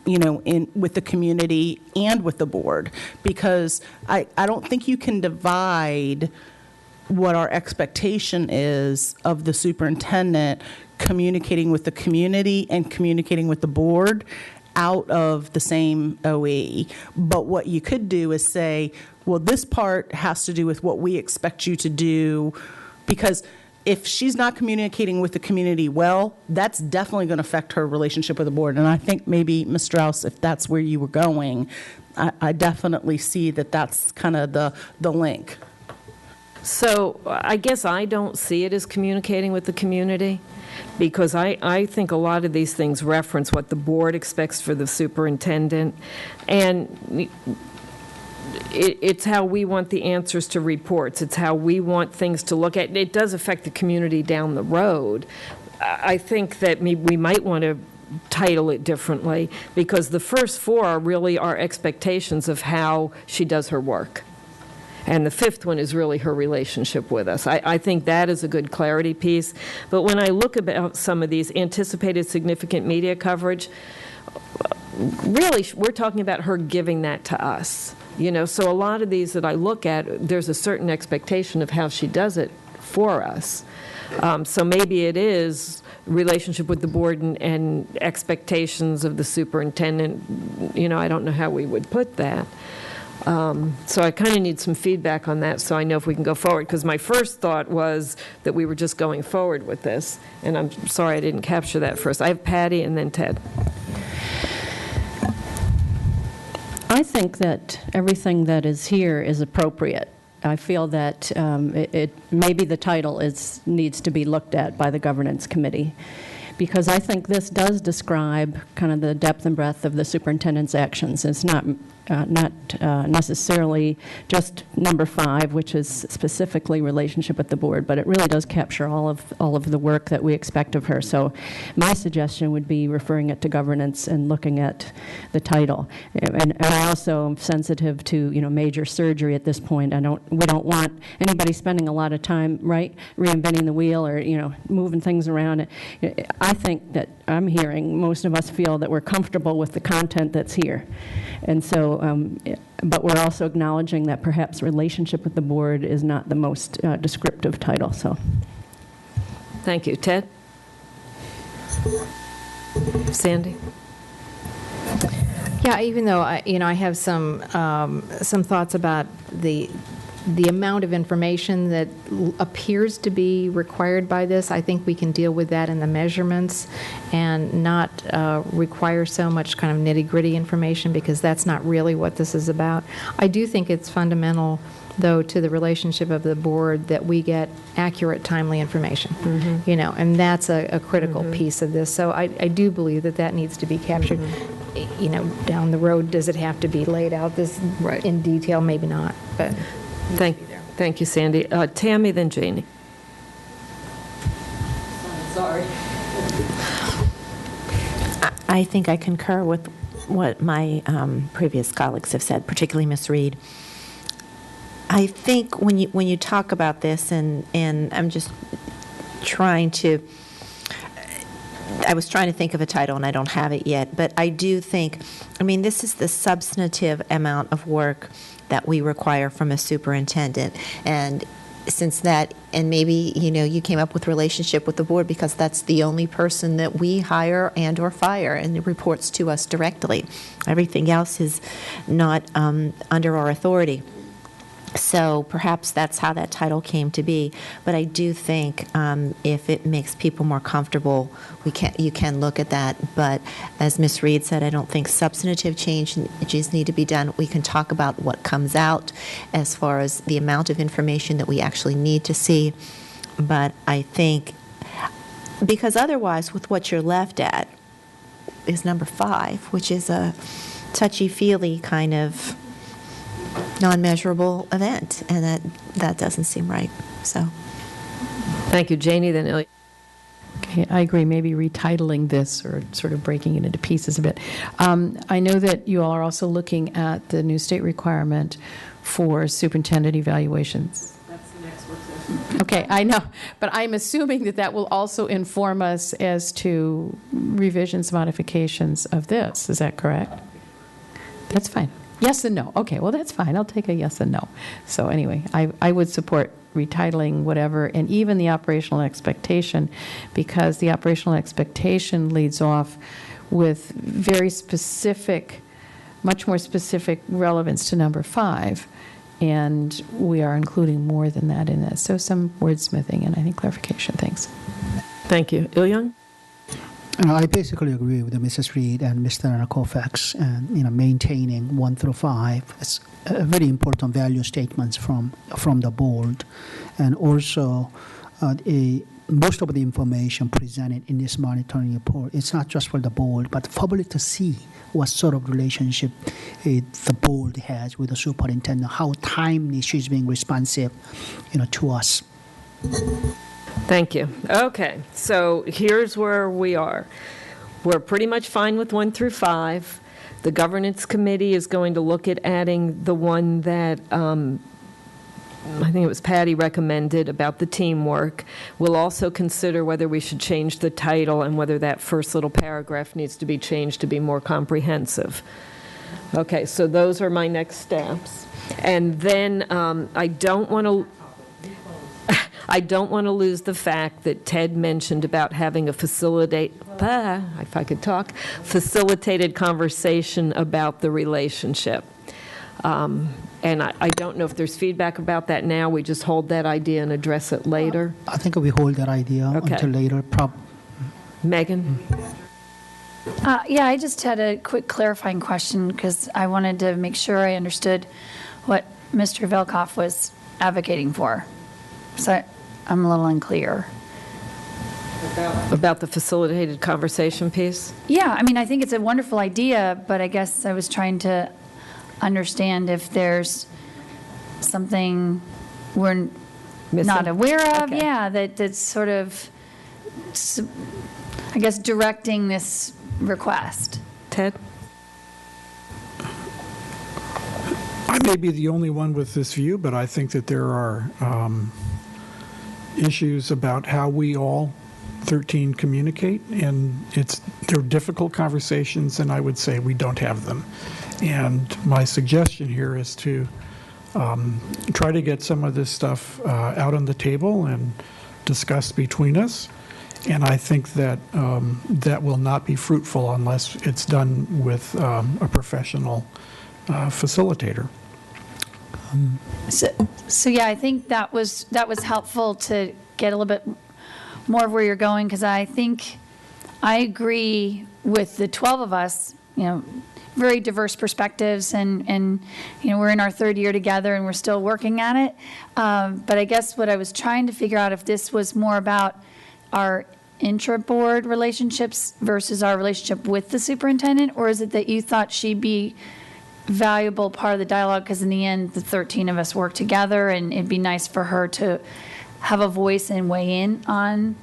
with the community and with the board, because I don't think you can divide what our expectation is of the superintendent communicating with the community and communicating with the board out of the same OE. But what you could do is say, well, this part has to do with what we expect you to do, because if she's not communicating with the community well, that's definitely going to affect her relationship with the board. And I think maybe, Ms. Strauss, if that's where you were going, I definitely see that that's kind of the link. So I guess I don't see it as communicating with the community, because I think a lot of these things reference what the board expects for the superintendent, and it's how we want the answers to reports. It's how we want things to look at. It does affect the community down the road. I think that we might want to title it differently, because the first 4 are really our expectations of how she does her work. And the 5th one is really her relationship with us. I think that is a good clarity piece. But when I look about some of these anticipated significant media coverage, really, we're talking about her giving that to us. So a lot of these that I look at, there's a certain expectation of how she does it for us. So maybe it is relationship with the board and expectations of the superintendent. I don't know how we would put that. So I kind of need some feedback on that so I know if we can go forward, because my first thought was that we were just going forward with this, and I'm sorry I didn't capture that first. I have Patty and then Ted. I think that everything that is here is appropriate. I feel that maybe the title needs to be looked at by the governance committee, because I think this does describe kind of the depth and breadth of the superintendent's actions. It's not necessarily just number 5, which is specifically relationship with the board, but it really does capture all of the work that we expect of her. So my suggestion would be referring it to governance and looking at the title. And I also am sensitive to major surgery at this point. We don't want anybody spending a lot of time reinventing the wheel or moving things around. I think that I'm hearing most of us feel that we're comfortable with the content that's here. And so, but we're also acknowledging that perhaps relationship with the board is not the most descriptive title. So, thank you, Ted. Sandy. Yeah, even though I have some thoughts about the amount of information that appears to be required by this, I think we can deal with that in the measurements and not require so much kind of nitty-gritty information, because that's not really what this is about. I do think it's fundamental, though, to the relationship of the board that we get accurate, timely information, and that's a critical piece of this. So I do believe that needs to be captured. Down the road, does it have to be laid out in detail? Maybe not, but... Thank you, Sandy. Tammy, then Janie. Sorry. I think I concur with what my previous colleagues have said, particularly Ms. Reed. I think when you talk about this, and I'm just trying to, I was trying to think of a title and I don't have it yet, but I do think, I mean, this is the substantive amount of work that we require from a superintendent. And since that, and maybe, you came up with relationship with the board because that's the only person that we hire and or fire, and it reports to us directly. Everything else is not under our authority. So perhaps that's how that title came to be. But I do think if it makes people more comfortable, you can look at that. But as Ms. Reed said, I don't think substantive changes need to be done. We can talk about what comes out as far as the amount of information that we actually need to see. But I think, because otherwise with what you're left at is number 5, which is a touchy-feely kind of non-measurable event, and that doesn't seem right. So, Thank you, Janie. Then Ilya. Okay, I agree, maybe retitling this or sort of breaking it into pieces a bit. I know that you all are also looking at the new state requirement for superintendent evaluations. That's the next work session. Okay, I know, but I'm assuming that will also inform us as to revisions, modifications of this. Is that correct? That's fine. Yes and no. Okay, well, that's fine. I'll take a yes and no. So anyway, I would support retitling whatever, and even the operational expectation, because the operational expectation leads off with very specific, much more specific relevance to number 5, and we are including more than that in this. So some wordsmithing and I think clarification. Thanks. Thank you. Ilyang? I basically agree with Mrs. Reed and Mr. Colfax, and maintaining 1 through 5 is a very important value statements from the board, and also most of the information presented in this monitoring report. It's not just for the board, but public to see what sort of relationship the board has with the superintendent, how timely she's being responsive, to us. Thank you. Okay, so here's where we are. We're pretty much fine with 1 through 5. The governance committee is going to look at adding the one that I think it was Patty recommended about the teamwork. We'll also consider whether we should change the title and whether that first little paragraph needs to be changed to be more comprehensive. Okay, so those are my next steps. And then I don't want to lose the fact that Ted mentioned about having a facilitated conversation about the relationship. And I don't know if there's feedback about that now. We just hold that idea and address it later. I think we hold that idea until later. Megan? Yeah, I just had a quick clarifying question because I wanted to make sure I understood what Mr. Velkoff was advocating for. So I'm a little unclear. About the facilitated conversation piece? Yeah, I mean, I think it's a wonderful idea, but I guess I was trying to understand if there's something we're not aware of. Okay. Yeah, that's sort of, I guess, directing this request. Ted? I may be the only one with this view, but I think that there are issues about how we all 13 communicate, and they're difficult conversations, and I would say we don't have them. And my suggestion here is to try to get some of this stuff out on the table and discussed between us. And I think that that will not be fruitful unless it's done with a professional facilitator. So yeah, I think that was helpful to get a little bit more of where you're going, because I think I agree with the 12 of us, very diverse perspectives, and we're in our 3rd year together and we're still working at it. But I guess what I was trying to figure out if this was more about our intra-board relationships versus our relationship with the superintendent, or is it that you thought she'd be valuable part of the dialogue because in the end the 13 of us work together and it'd be nice for her to have a voice and weigh in on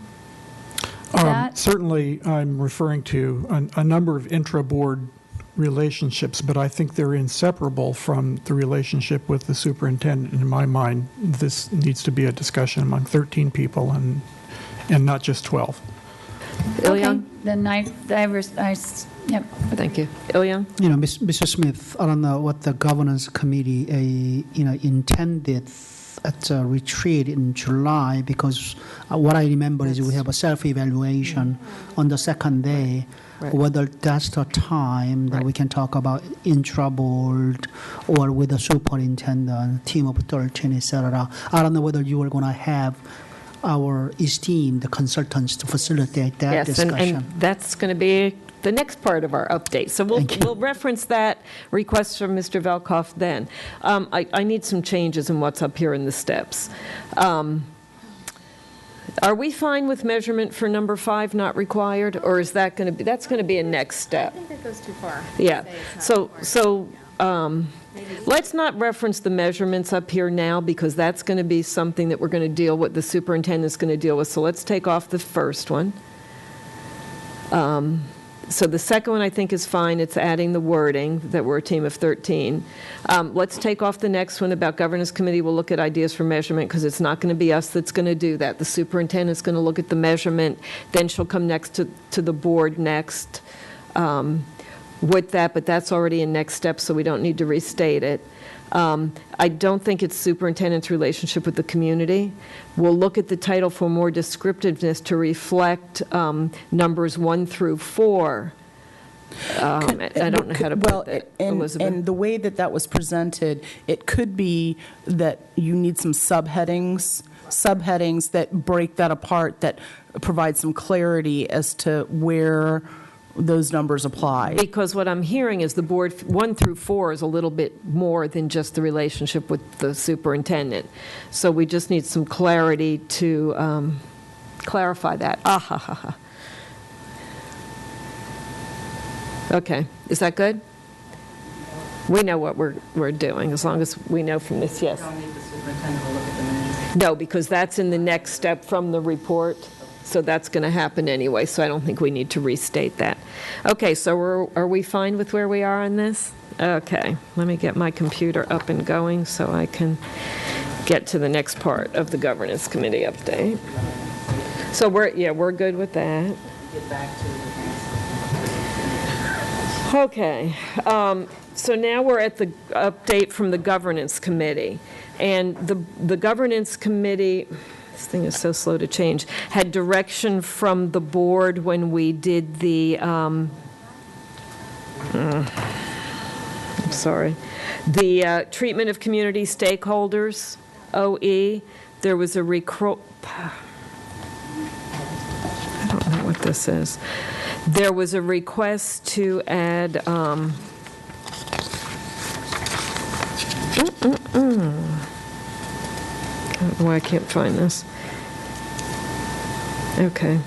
that? Certainly, I'm referring to a number of intra-board relationships, but I think they're inseparable from the relationship with the superintendent. In my mind, this needs to be a discussion among 13 people and not just 12. Okay, then yep. Thank you. Ilyang? You know, Mr. Smith, I don't know what the governance committee, intended at the retreat in July, because what I remember is we have a self-evaluation on the second day. Right. Whether that's the time that we can talk about intra-board or with the superintendent, team of 13, etc. I don't know whether you are going to have our esteemed consultants to facilitate that discussion. And that's going to be the next part of our update. So we'll reference that request from Mr. Velkoff then. I need some changes in what's up here in the steps. Are we fine with measurement for number 5 not required, or is that going to be, that's going to be a next step? I think that goes too far. Yeah. So let's not reference the measurements up here now, because that's going to be something that we're going to deal with, the superintendent's going to deal with. So let's take off the first one. So the second one I think is fine. It's adding the wording that we're a team of 13. Let's take off the next one about governance committee. We'll look at ideas for measurement, because it's not going to be us that's going to do that. The superintendent's going to look at the measurement. Then she'll come next to the board next with that, but that's already in next step, so we don't need to restate it. I don't think it's superintendent's relationship with the community. We'll look at the title for more descriptiveness to reflect numbers 1 through 4. I don't know how to put that, Elizabeth. And the way that was presented, it could be that you need some subheadings that break that apart, that provide some clarity as to where those numbers apply. Because what I'm hearing is the board 1 through 4 is a little bit more than just the relationship with the superintendent. So we just need some clarity to clarify that. Okay, is that good? We know what we're doing, as long as we know from this, yes. You don't need the superintendent to look at the measures. No, because that's in the next step from the report. So that's going to happen anyway, so I don't think we need to restate that. Okay, so are we fine with where we are on this? Okay, let me get my computer up and going so I can get to the next part of the governance committee update. So we're good with that. Get back to the Okay, so now we're at the update from the governance committee. And the governance committee, this thing is so slow to change, had direction from the board when we did the, I'm sorry, the treatment of community stakeholders, OE. There was a I don't know what this is. There was a request to add, I don't know why I can't find this. Okay.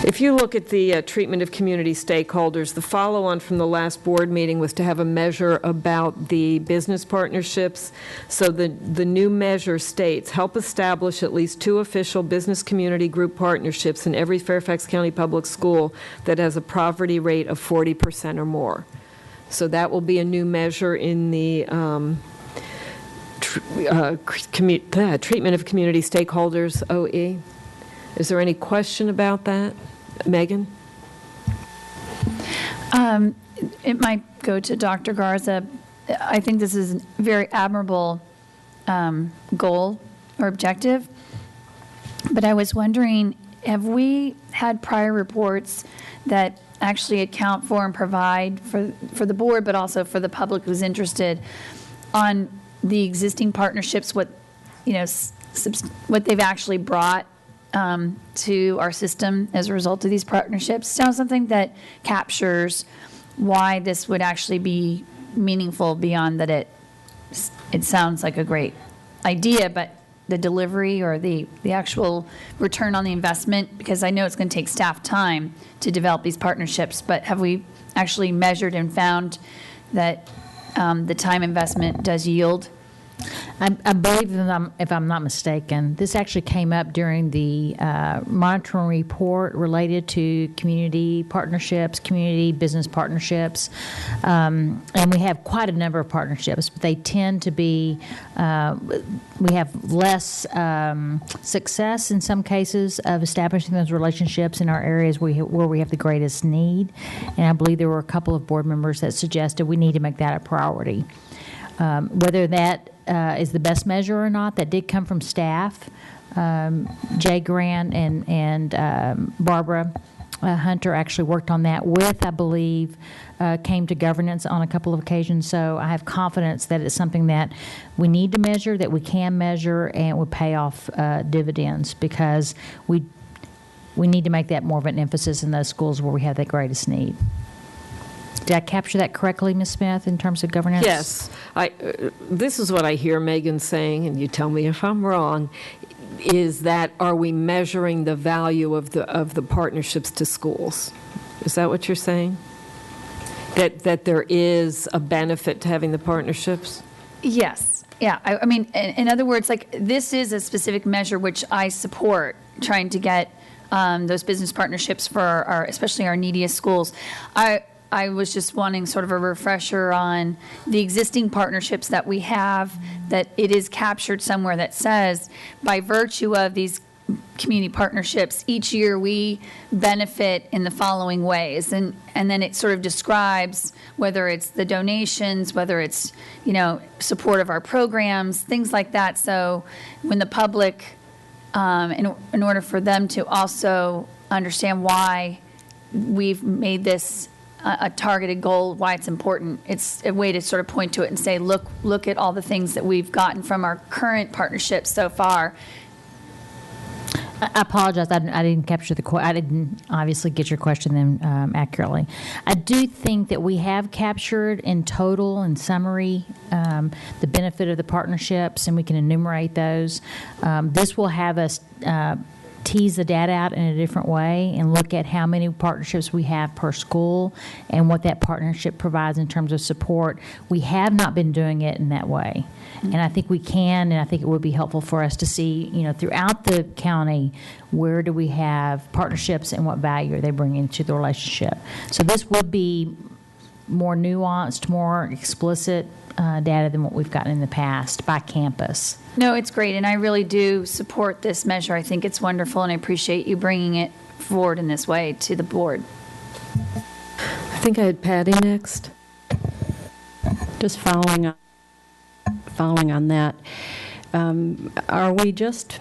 If you look at the treatment of community stakeholders, the follow-on from the last board meeting was to have a measure about the business partnerships. So the new measure states, help establish at least 2 official business community group partnerships in every Fairfax County public school that has a poverty rate of 40% or more. So that will be a new measure in the treatment of community stakeholders, OE. Is there any question about that? Megan? It might go to Dr. Garza. I think this is a very admirable goal or objective, but I was wondering, have we had prior reports that actually account for and provide for the board, but also for the public who's interested, on the existing partnerships, what they've actually brought to our system as a result of these partnerships? Sounds something that captures why this would actually be meaningful, beyond that it sounds like a great idea, but the delivery or the actual return on the investment, because I know it's going to take staff time to develop these partnerships, but have we actually measured and found that the time investment does yield? I believe, if I'm not mistaken, this actually came up during the monitoring report related to community partnerships, community business partnerships. And we have quite a number of partnerships, but they tend to be, we have less success in some cases of establishing those relationships in our areas where we have the greatest need. And I believe there were a couple of board members that suggested we need to make that a priority. Whether that is the best measure or not, that did come from staff. Jay Grant and Barbara Hunter actually worked on that with, I believe, came to governance on a couple of occasions. So I have confidence that it's something that we need to measure, that we can measure, and will pay off dividends, because we need to make that more of an emphasis in those schools where we have the greatest need. Did I capture that correctly, Ms. Smith, in terms of governance? Yes. This is what I hear Megan saying, and you tell me if I'm wrong, is that are we measuring the value of the partnerships to schools? Is that what you're saying? That there is a benefit to having the partnerships? Yes. Yeah. I mean, in other words, like, this is a specific measure which I support, trying to get those business partnerships for especially our neediest schools. I was just wanting sort of a refresher on the existing partnerships that we have, that it is captured somewhere that says, by virtue of these community partnerships, each year we benefit in the following ways. And then it sort of describes whether it's the donations, whether it's, support of our programs, things like that. So when the public, in order for them to also understand why we've made this a targeted goal, why it's important, it's a way to sort of point to it and say, look at all the things that we've gotten from our current partnerships so far. I apologize. I didn't capture I didn't obviously get your question then accurately. I do think that we have captured in total, in summary, the benefit of the partnerships, and we can enumerate those. This will have us tease the data out in a different way and look at how many partnerships we have per school and what that partnership provides in terms of support. We have not been doing it in that way. And I think we can, and I think it would be helpful for us to see, throughout the county, where do we have partnerships and what value are they bringing to the relationship. So this would be more nuanced, more explicit data than what we've gotten in the past by campus. No, it's great, and I really do support this measure. I think it's wonderful, and I appreciate you bringing it forward in this way to the board. I think I had Patty next. Just following on that, are we just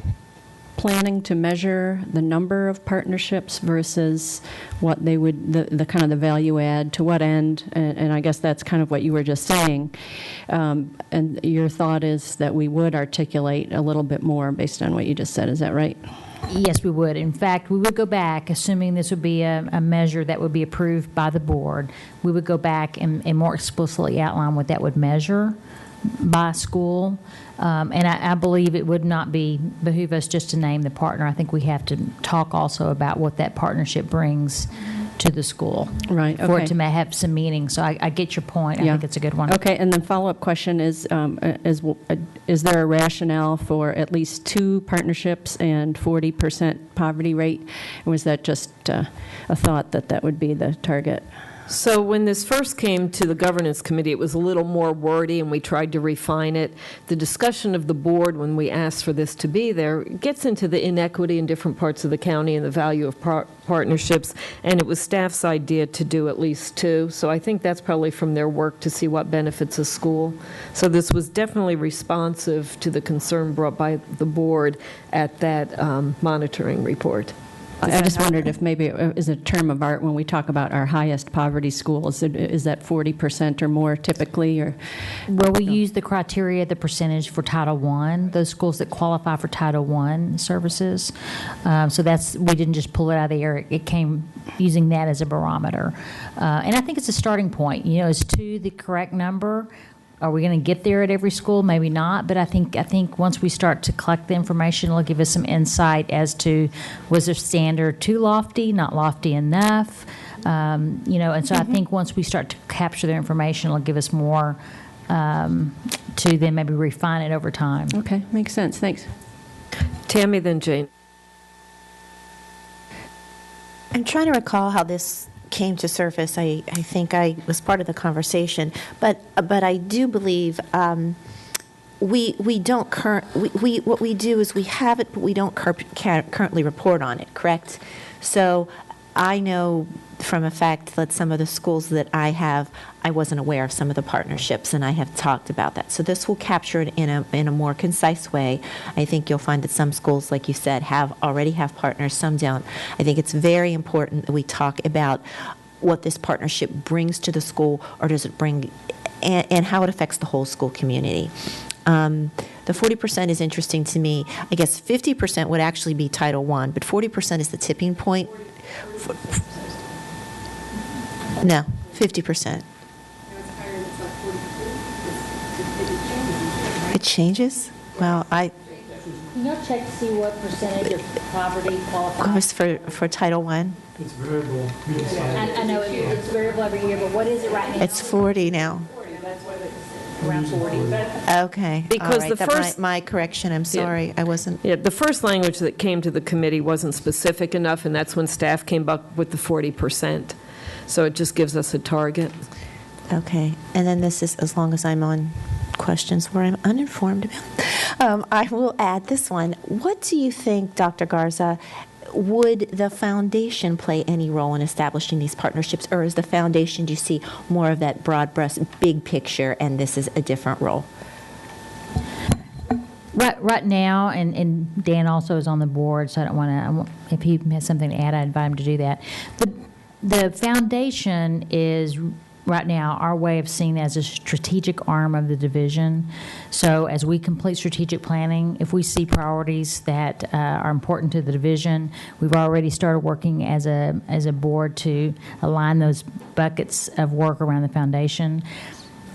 planning to measure the number of partnerships versus what they would, the kind of the value add, to what end? And I guess that's kind of what you were just saying. And your thought is that we would articulate a little bit more based on what you just said. Is that right? Yes, we would. In fact, we would go back, assuming this would be a measure that would be approved by the board, we would go back and more explicitly outline what that would measure by school. And I believe it would not behoove us just to name the partner. I think we have to talk also about what that partnership brings to the school. Right. Okay. For it to have some meaning. So I get your point. I think it's a good one. Okay. And then follow-up question is there a rationale for at least 2 partnerships and 40% poverty rate? Or was that just a thought that would be the target? So when this first came to the governance committee, it was a little more wordy, and we tried to refine it. The discussion of the board, when we asked for this to be there, gets into the inequity in different parts of the county and the value of partnerships, and it was staff's idea to do at least 2. So I think that's probably from their work to see what benefits a school. So this was definitely responsive to the concern brought by the board at that monitoring report. I just wondered if maybe it is a term of art when we talk about our highest poverty schools. Is that 40% or more typically? Or well, we use the criteria, the percentage for Title I, those schools that qualify for Title I services. So we didn't just pull it out of the air. It came using that as a barometer. And I think it's a starting point. Is 2 the correct number? Are we going to get there at every school? Maybe not, but I think once we start to collect the information, it'll give us some insight as to, was their standard too lofty, not lofty enough? And so I think once we start to capture the information, it'll give us more to then maybe refine it over time. Okay, makes sense. Thanks. Tammy, then Jane. I'm trying to recall how this came to surface. I think I was part of the conversation, but I do believe we don't what we do is we have it, but we don't currently report on it. Correct? So I know from a fact that some of the schools that I wasn't aware of some of the partnerships, and I have talked about that. So this will capture it in a more concise way. I think you'll find that some schools, like you said, already have partners, some don't. I think it's very important that we talk about what this partnership brings to the school, or does it bring, and how it affects the whole school community. The 40% is interesting to me. I guess 50% would actually be Title I, but 40% is the tipping point. No, 50%. It changes? Well, Can you check to see what percentage of poverty qualifies? for Title I, It's variable. I know it's variable every year, but what is it right now? it's 40 now. Around 40. Okay. Because all right. the first- my correction, I'm sorry, I wasn't. Yeah, the first language that came to the committee wasn't specific enough, and that's when staff came up with the 40%. So it just gives us a target. Okay, and then this is, as long as I'm on questions where I'm uninformed about, I will add this one. What do you think, Dr. Garza, would the foundation play any role in establishing these partnerships, or is the foundation, do you see more of that broad brush, big picture, and this is a different role? Right now, and Dan also is on the board, so I don't want to, if he has something to add, I'd invite him to do that. The foundation is, right now, our way of seeing it as a strategic arm of the division. So as we complete strategic planning, if we see priorities that are important to the division, we've already started working as a board to align those buckets of work around the foundation.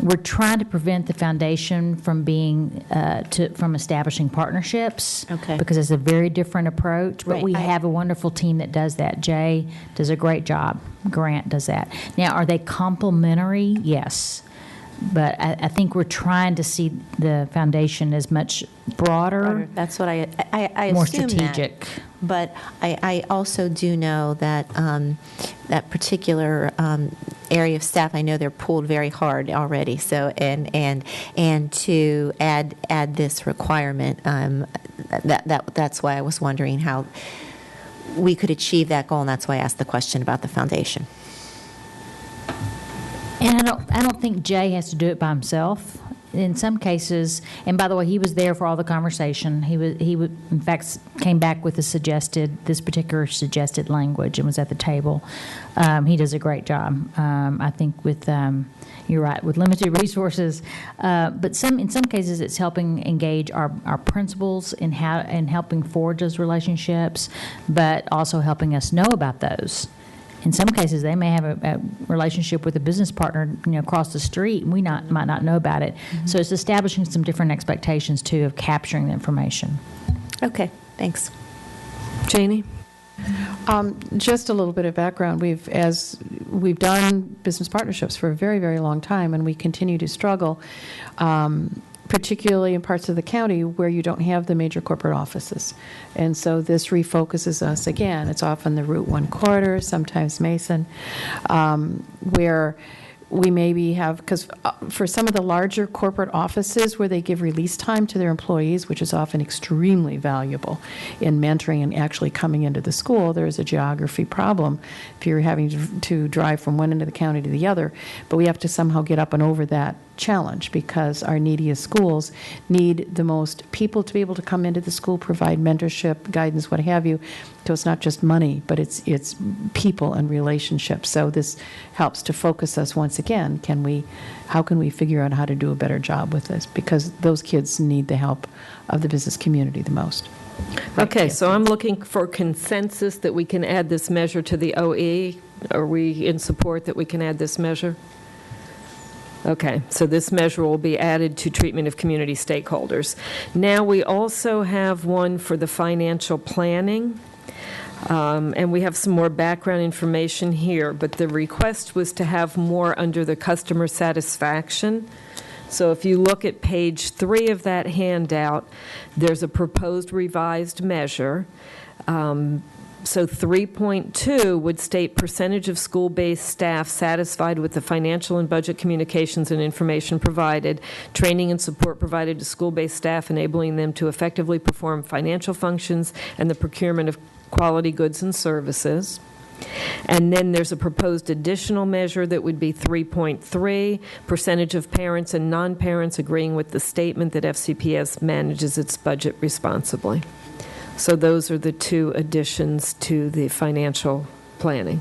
We're trying to prevent the foundation from from establishing partnerships, Okay. because it's a very different approach. But Right. we have a wonderful team that does that. Jay does a great job. Grant does that. Now, are they complementary? Yes. But I think we're trying to see the foundation as much broader, That's what I more assume strategic. that. But I also do know that that particular area of staff, I know they're pulled very hard already. So and to add this requirement, that's why I was wondering how we could achieve that goal, and that's why I asked the question about the foundation. And I don't think Jay has to do it by himself. In some cases, and by the way, he was there for all the conversation. He in fact came back with this particular suggested language and was at the table. He does a great job. I think with you're right, with limited resources, but in some cases it's helping engage our principals in helping forge those relationships, but also helping us know about those. In some cases, they may have a relationship with a business partner, across the street, and we might not know about it. Mm-hmm. So it's establishing some different expectations too of capturing the information. Okay, thanks. Janie? Just a little bit of background. We've done business partnerships for a very, very long time, and we continue to struggle, particularly in parts of the county where you don't have the major corporate offices. And so this refocuses us again. It's often the Route 1 corridor, sometimes Mason, where we maybe have, because for some of the larger corporate offices where they give release time to their employees, which is often extremely valuable in mentoring and actually coming into the school, there's a geography problem if you're having to drive from one end of the county to the other. But we have to somehow get up and over that challenge, because our neediest schools need the most people to be able to come into the school, provide mentorship, guidance, what have you. So it's not just money, but it's people and relationships. So this helps to focus us once again. How can we figure out how to do a better job with this? Because those kids need the help of the business community the most. Okay, so I'm looking for consensus that we can add this measure to the OE. Are we in support that we can add this measure? Okay, so this measure will be added to treatment of community stakeholders. Now, we also have one for the financial planning, and we have some more background information here, but the request was to have more under the customer satisfaction. So if you look at page 3 of that handout, there's a proposed revised measure. So 3.2 would state percentage of school-based staff satisfied with the financial and budget communications and information provided, training and support provided to school-based staff, enabling them to effectively perform financial functions and the procurement of quality goods and services. And then there's a proposed additional measure that would be 3.3, percentage of parents and non-parents agreeing with the statement that FCPS manages its budget responsibly. So those are the 2 additions to the financial planning.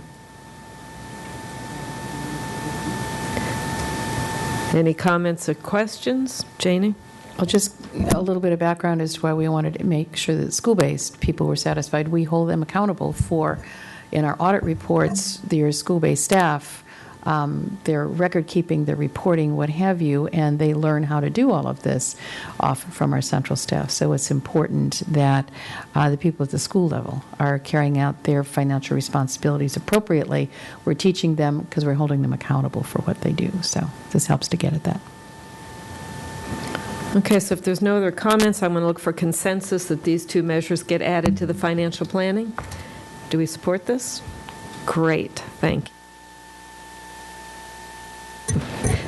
Any comments or questions? Janie? Well, just a little bit of background as to why we wanted to make sure that school-based people were satisfied. We hold them accountable for, in our audit reports, their school-based staff, their record keeping, their reporting, what have you, and they learn how to do all of this often from our central staff. So it's important that the people at the school level are carrying out their financial responsibilities appropriately. We're teaching them because we're holding them accountable for what they do. So this helps to get at that. Okay, so if there's no other comments, I'm going to look for consensus that these 2 measures get added to the financial planning. Do we support this? Great, thank you.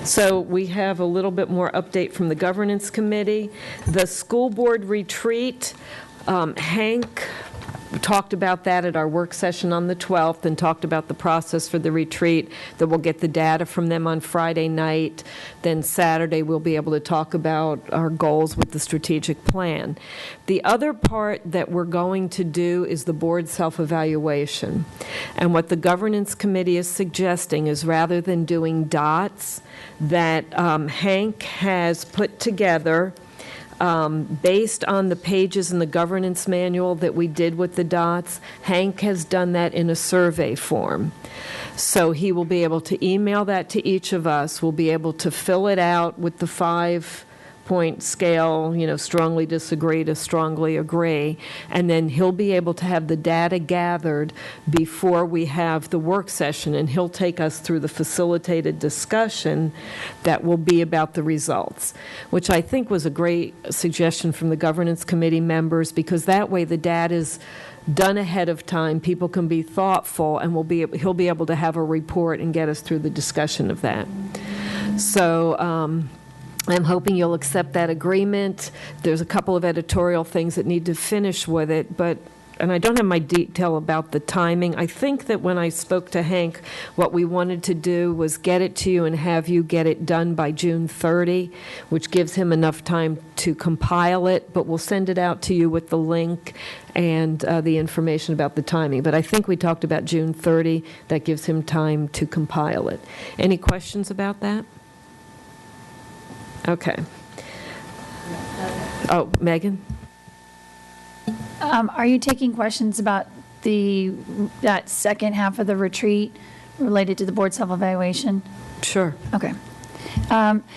So we have a little bit more update from the governance committee. The school board retreat, Hank talked about that at our work session on the 12th and talked about the process for the retreat, that we'll get the data from them on Friday night. Then Saturday we'll be able to talk about our goals with the strategic plan. The other part that we're going to do is the board self-evaluation. And what the governance committee is suggesting is, rather than doing dots, that Hank has put together, based on the pages in the governance manual that we did with the dots, Hank has done that in a survey form. So he will be able to email that to each of us. We'll be able to fill it out with the 5-point scale, strongly disagree to strongly agree, and then he'll be able to have the data gathered before we have the work session, and he'll take us through the facilitated discussion that will be about the results, which I think was a great suggestion from the governance committee members, because that way the data is done ahead of time, people can be thoughtful, and he'll be able to have a report and get us through the discussion of that. So I'm hoping you'll accept that agreement. There's a couple of editorial things that need to finish with it, and I don't have my detail about the timing. I think that when I spoke to Hank, what we wanted to do was get it to you and have you get it done by June 30, which gives him enough time to compile it, but we'll send it out to you with the link and the information about the timing. But I think we talked about June 30. That gives him time to compile it. Any questions about that? Okay. Oh, Megan? Are you taking questions about that second half of the retreat related to the board self-evaluation? Sure. Okay.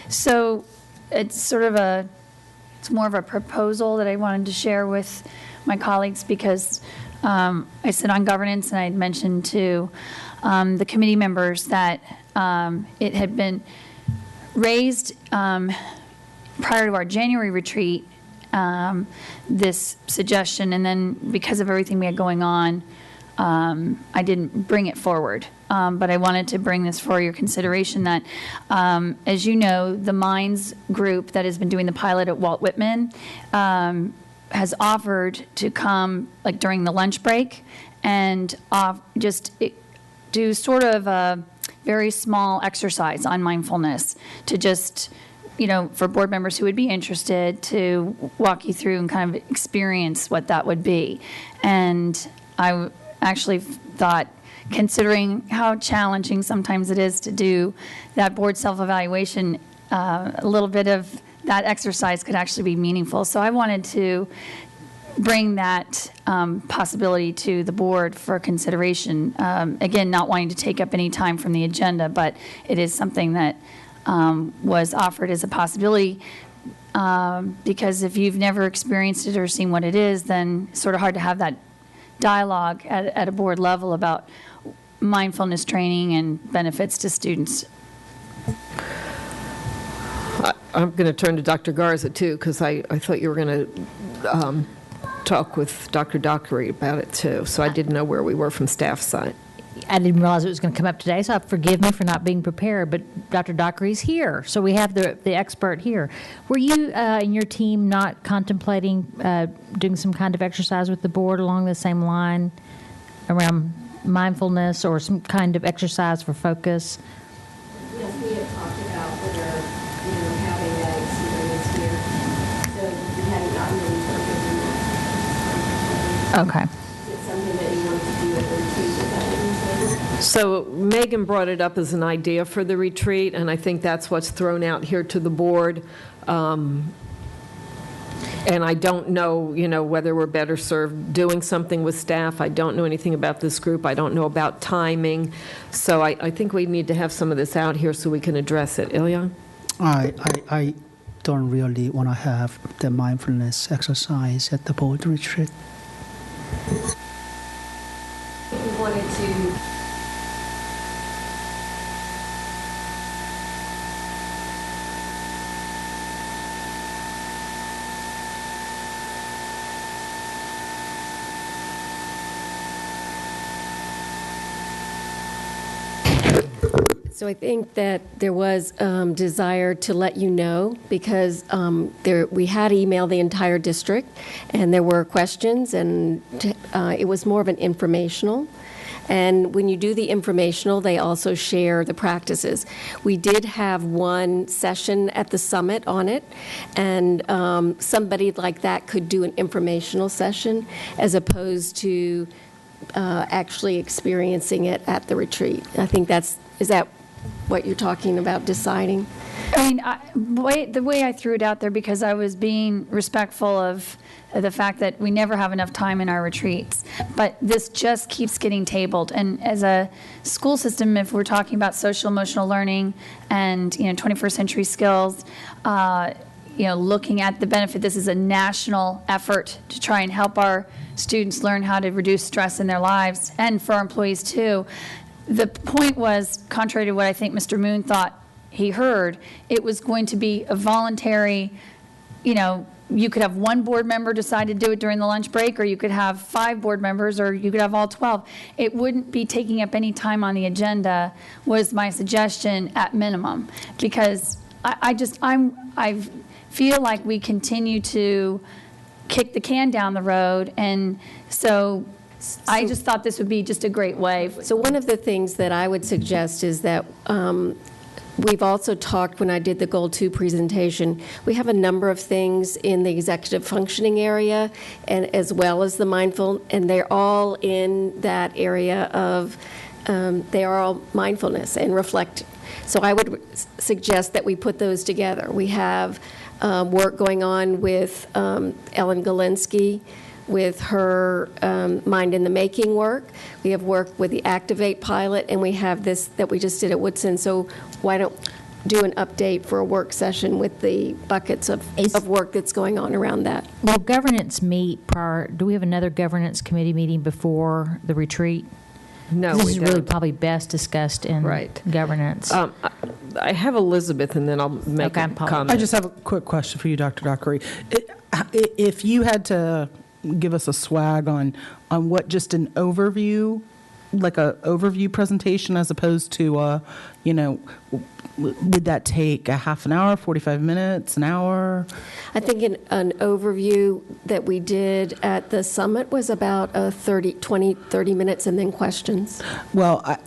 So it's it's more of a proposal that I wanted to share with my colleagues, because I sit on governance, and I had mentioned to the committee members that it had been raised prior to our January retreat, this suggestion, and then because of everything we had going on, I didn't bring it forward. But I wanted to bring this for your consideration that, as you know, the Minds group that has been doing the pilot at Walt Whitman has offered to come during the lunch break and do sort of a very small exercise on mindfulness to just, for board members who would be interested, to walk you through and kind of experience what that would be. And I actually thought, considering how challenging sometimes it is to do that board self-evaluation, a little bit of that exercise could actually be meaningful. So I wanted to bring that possibility to the board for consideration. Again, not wanting to take up any time from the agenda, but it is something that was offered as a possibility, because if you've never experienced it or seen what it is, then it's sort of hard to have that dialogue at a board level about mindfulness training and benefits to students. I'm going to turn to Dr. Garza, too, because I thought you were going to talk with Dr. Dockery about it, too. So I didn't know where we were from staff side. I didn't realize it was going to come up today, so forgive me for not being prepared, but Dr. Dockery's here, so we have the expert here. Were you and your team not contemplating doing some kind of exercise with the board along the same line around mindfulness or some kind of exercise for focus? Yes, we have talked about whether, having that experience here. So we hadn't gotten any further than that. Okay. Is it something that you want to do at the retreat? Is that what you're saying? So Megan brought it up as an idea for the retreat, and I think that's what's thrown out here to the board. And I don't know, whether we're better served doing something with staff. I don't know anything about this group. I don't know about timing. So I think we need to have some of this out here so we can address it. Ilya? I don't really want to have the mindfulness exercise at the board retreat. We wanted to. So I think that there was desire to let you know because we had emailed the entire district and there were questions and it was more of an informational. And when you do the informational, they also share the practices. We did have one session at the summit on it, and somebody like that could do an informational session as opposed to actually experiencing it at the retreat. I think is that what you're talking about, deciding? I mean, the way I threw it out there, because I was being respectful of the fact that we never have enough time in our retreats, but this just keeps getting tabled. And as a school system, if we're talking about social emotional learning and 21st century skills, looking at the benefit, this is a national effort to try and help our students learn how to reduce stress in their lives, and for our employees too. The point was, contrary to what I think Mr. Moon thought he heard, it was going to be a voluntary, you could have one board member decide to do it during the lunch break, or you could have 5 board members, or you could have all 12. It wouldn't be taking up any time on the agenda, was my suggestion at minimum, because I feel like we continue to kick the can down the road, and so I just thought this would be just a great way. So one of the things that I would suggest is that we've also talked, when I did the Goal 2 presentation, we have a number of things in the executive functioning area, and as well as the mindful, and they're all in that area of, they are all mindfulness and reflect. So I would suggest that we put those together. We have work going on with Ellen Galinsky, with her Mind in the Making work. We have work with the Activate pilot, and we have this that we just did at Woodson. So why don't do an update for a work session with the buckets of work that's going on around that? Will governance meet prior? Do we have another governance committee meeting before the retreat? No, this we is don't. Really probably best discussed in governance. I have Elizabeth, and then I'll make a comment. I just have a quick question for you, Dr. Dockery. If you had to give us a swag on what just an overview, like a overview presentation, as opposed to, would that take a half an hour, 45 minutes, an hour? I think an overview that we did at the summit was about 30 minutes, and then questions. Well,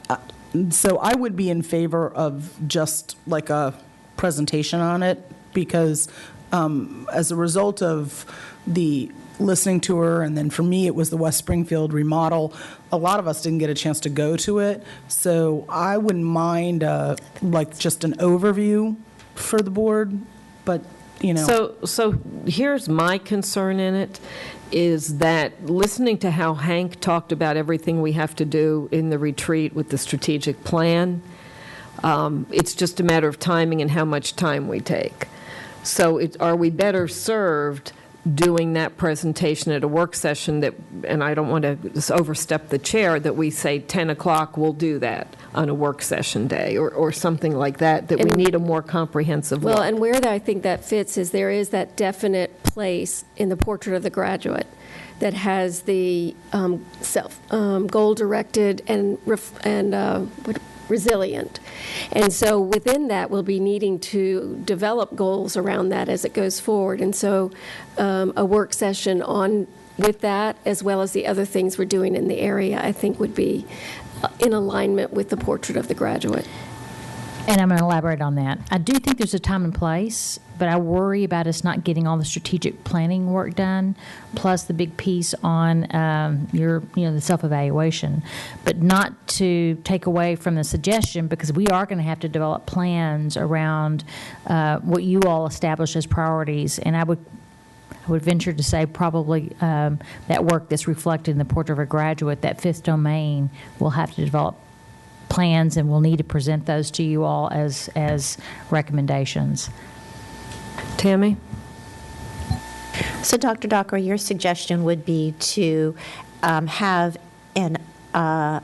so I would be in favor of just like a presentation on it, because as a result of the listening to her, and then for me it was the West Springfield remodel, a lot of us didn't get a chance to go to it, so I wouldn't mind like just an overview for the board, but So here's my concern in it, is that listening to how Hank talked about everything we have to do in the retreat with the strategic plan, it's just a matter of timing and how much time we take. So are we better served doing that presentation at a work session that, and I don't want to just overstep the chair, that we say 10 o'clock, we'll do that on a work session day, or something like that, that we need a more comprehensive look. Well, and where I think that fits is there is that definite place in the portrait of the graduate that has the goal-directed and resilient. And so within that, we'll be needing to develop goals around that as it goes forward. And so a work session on with that, as well as the other things we're doing in the area, I think would be in alignment with the portrait of the graduate. And I'm going to elaborate on that. I do think there's a time and place, but I worry about us not getting all the strategic planning work done, plus the big piece on the self-evaluation. But not to take away from the suggestion, because we are going to have to develop plans around what you all establish as priorities. And I would venture to say probably that work that's reflected in the portrait of a graduate, that fifth domain, will have to develop plans, and we'll need to present those to you all as recommendations. Tammy? So, Dr. Docker, your suggestion would be to have a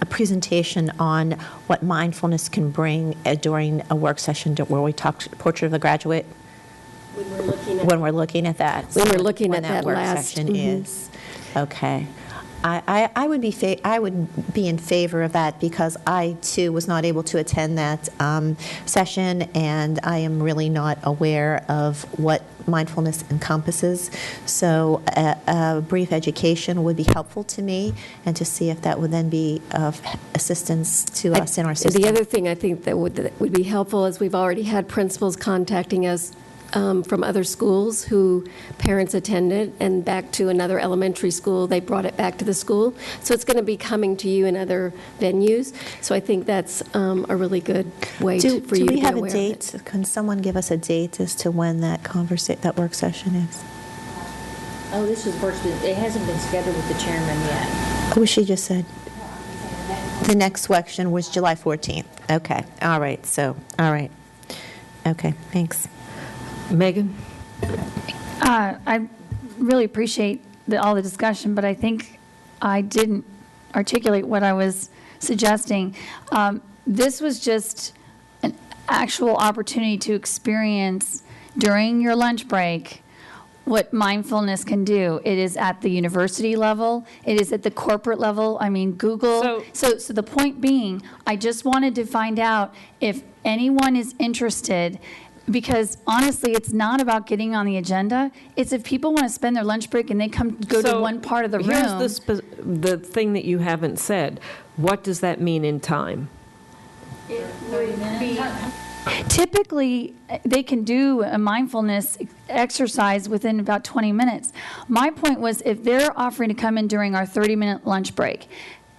presentation on what mindfulness can bring during a work session where we talk portrait of the graduate? When we're looking at that. When we're looking at that that work last session is. Okay. I would be in favor of that, because I too was not able to attend that session, and I am really not aware of what mindfulness encompasses. So a brief education would be helpful to me, and to see if that would then be of assistance to us in our system. The other thing I think that would be helpful is we've already had principals contacting us from other schools who parents attended, and back to another elementary school, they brought it back to the school. So it's going to be coming to you in other venues. So I think that's a really good way for you to be aware of it. Do we have a date? Can someone give us a date as to when that that work session is? Oh, this is virtually, it hasn't been scheduled with the chairman yet. Oh, she just said the next session was July 14th. Okay. All right. So, all right. Okay. Thanks. Megan? I really appreciate all the discussion, but I think I didn't articulate what I was suggesting. This was just an actual opportunity to experience during your lunch break what mindfulness can do. It is at the university level. It is at the corporate level. I mean, Google. So the point being, I just wanted to find out if anyone is interested, because honestly, it's not about getting on the agenda. It's if people want to spend their lunch break and they go to one part of the room. Here's the thing that you haven't said. What does that mean in time? It would be, typically, they can do a mindfulness exercise within about 20 minutes. My point was, if they're offering to come in during our 30-minute lunch break,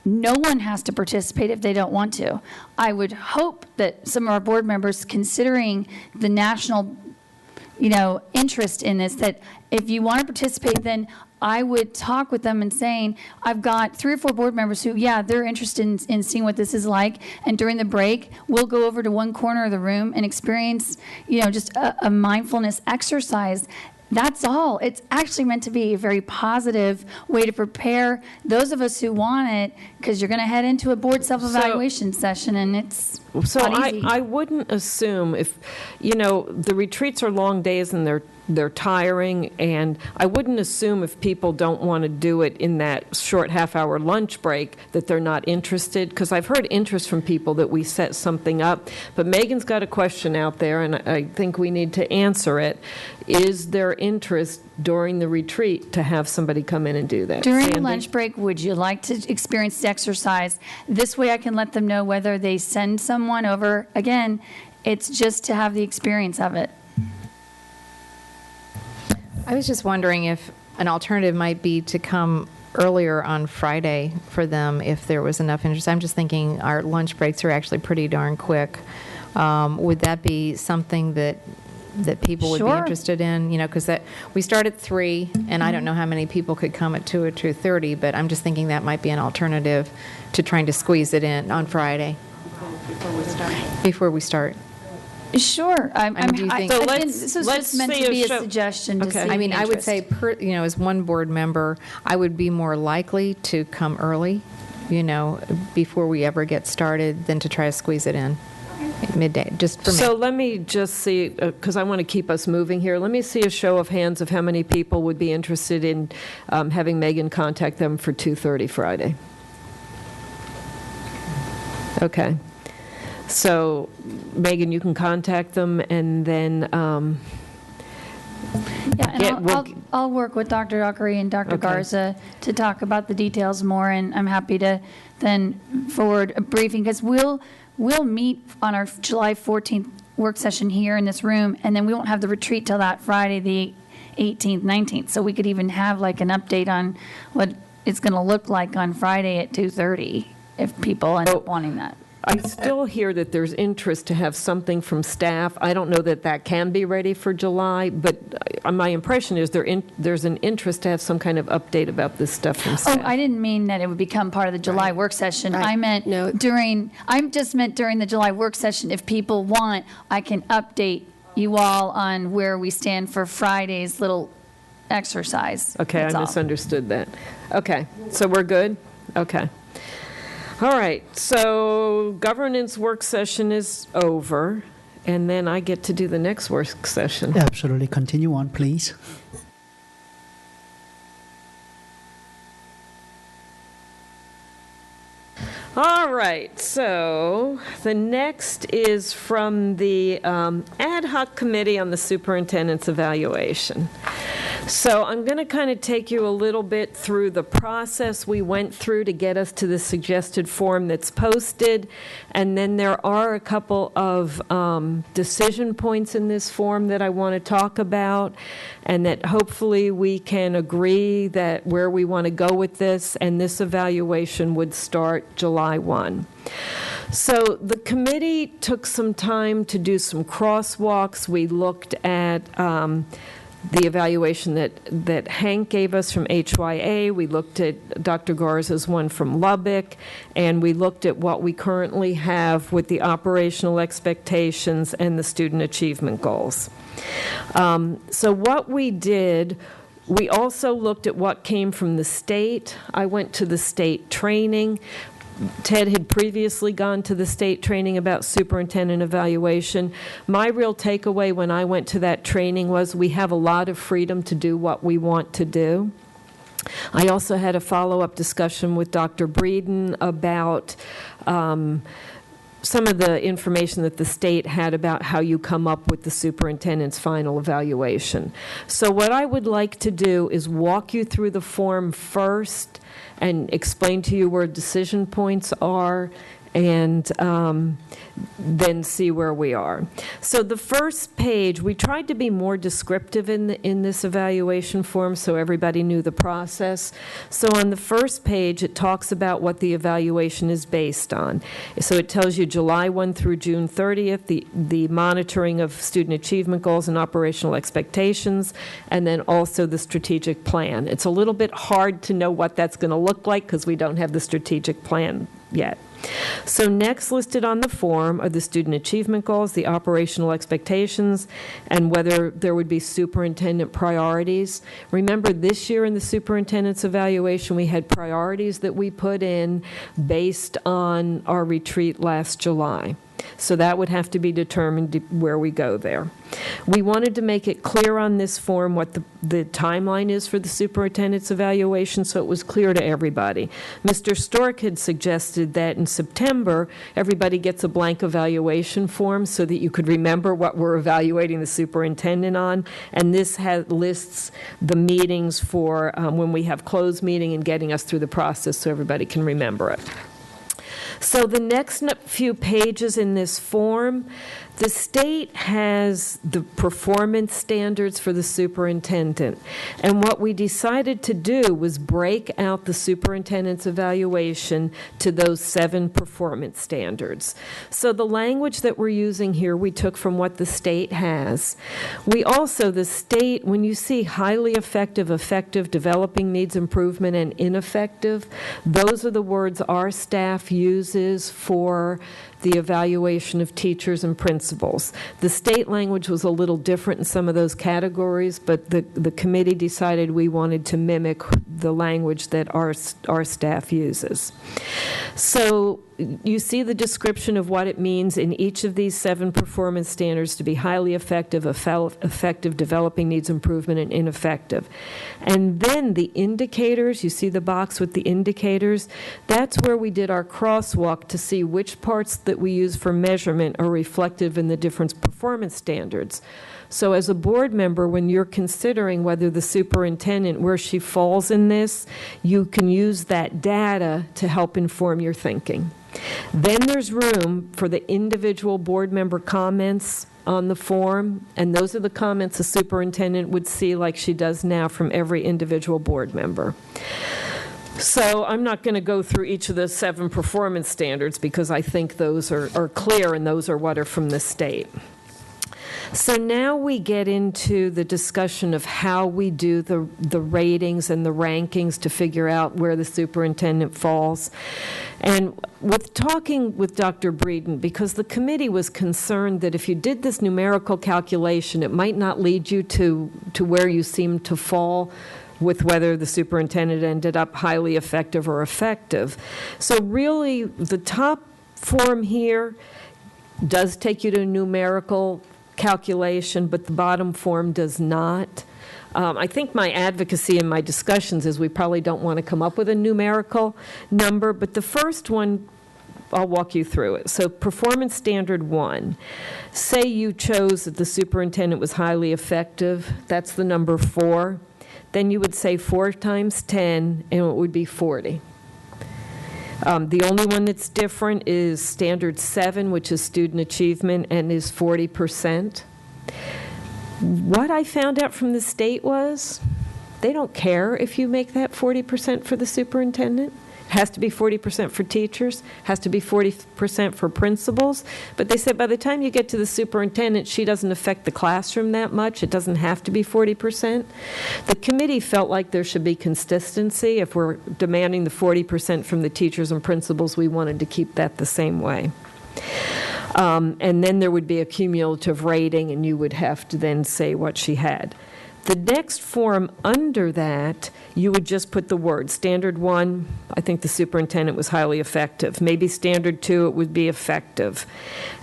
no one has to participate if they don't want to. I would hope that some of our board members, considering the national, interest in this, that if you want to participate, then I would talk with them and saying, I've got 3 or 4 board members who, they're interested in seeing what this is like, and during the break, we'll go over to one corner of the room and experience, just a mindfulness exercise. That's all. It's actually meant to be a very positive way to prepare those of us who want it, because you're going to head into a board self-evaluation session, and it's not easy. I wouldn't assume if, the retreats are long days and they're tiring, and I wouldn't assume if people don't want to do it in that short half-hour lunch break that they're not interested, because I've heard interest from people that we set something up. But Megan's got a question out there, and I think we need to answer it. Is there interest during the retreat to have somebody come in and do that? During Sandy? lunch break, would you like to experience the exercise? This way I can let them know whether they send someone over. Again, it's just to have the experience of it. I was just wondering if an alternative might be to come earlier on Friday for them if there was enough interest. I'm just thinking our lunch breaks are actually pretty darn quick. Would that be something that people would be interested in? Because we start at 3, and I don't know how many people could come at 2 or 2:30, but I'm just thinking that might be an alternative to trying to squeeze it in on Friday. Before we start. Sure. do you think- So Again, let's- this was let's just meant see to a be a show- suggestion to see. Okay. I mean, I would interest. say, as one board member, I would be more likely to come early, before we ever get started, than to try to squeeze it in at midday, just for me. So let me just see, because I want to keep us moving here. Let me see a show of hands of how many people would be interested in having Megan contact them for 2:30 Friday. Okay. So, Megan, you can contact them, and then, Yeah, and Yeah, I'll work with Dr. Dockery and Dr. Okay. Garza to talk about the details more, and I'm happy to then forward a briefing, because we'll meet on our July 14th work session here in this room, and then we won't have the retreat till that Friday, the 18th, 19th. So we could even have like an update on what it's going to look like on Friday at 2:30, if people end up wanting that. I still hear that there's interest to have something from staff. I don't know that that can be ready for July, but my impression is there's an interest to have some kind of update about this stuff from staff. Oh, I didn't mean that it would become part of the July work session. Right. I meant No. I just meant during the July work session, if people want, I can update you all on where we stand for Friday's little exercise. Okay, That's I all. misunderstood that. Okay, so we're good? Okay. All right, so governance work session is over, and then I get to do the next work session. Absolutely. Continue on, please. All right, so the next is from the Ad hoc Committee on the Superintendent's Evaluation. So I'm going to kind of take you a little bit through the process we went through to get us to the suggested form that's posted, and then there are a couple of decision points in this form that I want to talk about, and that hopefully we can agree that where we want to go with this, and this evaluation would start July 1. So the committee took some time to do some crosswalks. We looked at the evaluation that Hank gave us from HYA. We looked at Dr. Garza's one from Lubbock, and we looked at what we currently have with the operational expectations and the student achievement goals. So what we did, we also looked at what came from the state. I went to the state training. Ted had previously gone to the state training about superintendent evaluation. My real takeaway when I went to that training was we have a lot of freedom to do what we want to do. I also had a follow-up discussion with Dr. Breeden about some of the information that the state had about how you come up with the superintendent's final evaluation. So what I would like to do is walk you through the form first and explain to you where decision points are, and then see where we are. So the first page, we tried to be more descriptive in this evaluation form so everybody knew the process. So on the first page, it talks about what the evaluation is based on. So it tells you July 1 through June 30th, the monitoring of student achievement goals and operational expectations, and then also the strategic plan. It's a little bit hard to know what that's going to look like because we don't have the strategic plan yet. So next listed on the form are the student achievement goals, the operational expectations, and whether there would be superintendent priorities. Remember, this year in the superintendent's evaluation, we had priorities that we put in based on our retreat last July. So that would have to be determined where we go there. We wanted to make it clear on this form what the timeline is for the superintendent's evaluation, so it was clear to everybody. Mr. Stork had suggested that in September, everybody gets a blank evaluation form so that you could remember what we're evaluating the superintendent on, and this lists the meetings for when we have closed meeting and getting us through the process so everybody can remember it. So the next few pages in this form, the state has the performance standards for the superintendent. And what we decided to do was break out the superintendent's evaluation to those 7 performance standards. So the language that we're using here, we took from what the state has. We also, the state, when you see highly effective, effective, developing needs improvement, and ineffective, those are the words our staff uses for the evaluation of teachers and principals. The state language was a little different in some of those categories, but the committee decided we wanted to mimic the language that our staff uses. So you see the description of what it means in each of these 7 performance standards to be highly effective, effective, developing, needs improvement, and ineffective. And then the indicators, you see the box with the indicators, that's where we did our crosswalk to see which parts that we use for measurement are reflective in the different performance standards. So as a board member, when you're considering whether the superintendent, where she falls in this, you can use that data to help inform your thinking. Then there's room for the individual board member comments on the form, and those are the comments the superintendent would see like she does now from every individual board member. So I'm not going to go through each of the 7 performance standards because I think those are clear and those are what are from the state. So now we get into the discussion of how we do the ratings and the rankings to figure out where the superintendent falls. And with talking with Dr. Breeden, because the committee was concerned that if you did this numerical calculation, it might not lead you to where you seem to fall with whether the superintendent ended up highly effective or effective. So really, the top form here does take you to a numerical calculation, but the bottom form does not. I think my advocacy in my discussions is we probably don't want to come up with a numerical number, but the first one, I'll walk you through it. So performance standard 1, say you chose that the superintendent was highly effective, that's the number 4, then you would say 4 times 10, and it would be 40. The only one that's different is standard 7, which is student achievement, and is 40%. What I found out from the state was they don't care if you make that 40% for the superintendent. It has to be 40% for teachers, has to be 40% for principals. But they said by the time you get to the superintendent, she doesn't affect the classroom that much. It doesn't have to be 40%. The committee felt like there should be consistency. If we're demanding the 40% from the teachers and principals, we wanted to keep that the same way. And then there would be a cumulative rating, and you would have to then say what she had. The next form under that, you would just put the word. Standard 1, I think the superintendent was highly effective. Maybe standard 2, it would be effective.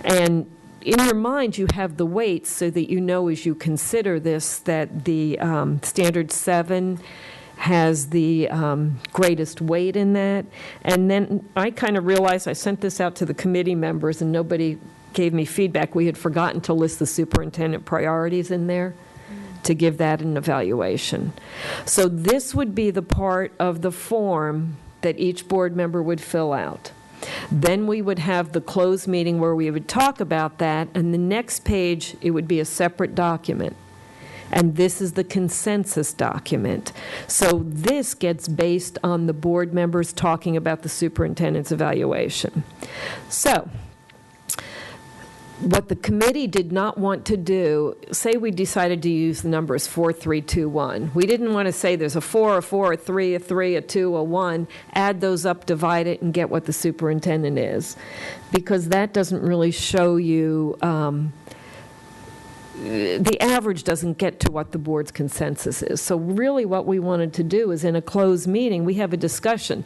And in your mind, you have the weights so that you know as you consider this that the standard 7 has the greatest weight in that. And then I kind of realized, I sent this out to the committee members and nobody gave me feedback. We had forgotten to list the superintendent priorities in there to give that an evaluation. So this would be the part of the form that each board member would fill out. Then we would have the closed meeting where we would talk about that, and the next page, it would be a separate document. And this is the consensus document. So this gets based on the board members talking about the superintendent's evaluation. So what the committee did not want to do, say we decided to use the numbers 4, 3, 2, 1. We didn't want to say there's a 4, a 4, a 3, a 3, a 2, a 1, add those up, divide it, and get what the superintendent is. Because that doesn't really show you, the average doesn't get to what the board's consensus is. So really what we wanted to do is in a closed meeting, we have a discussion.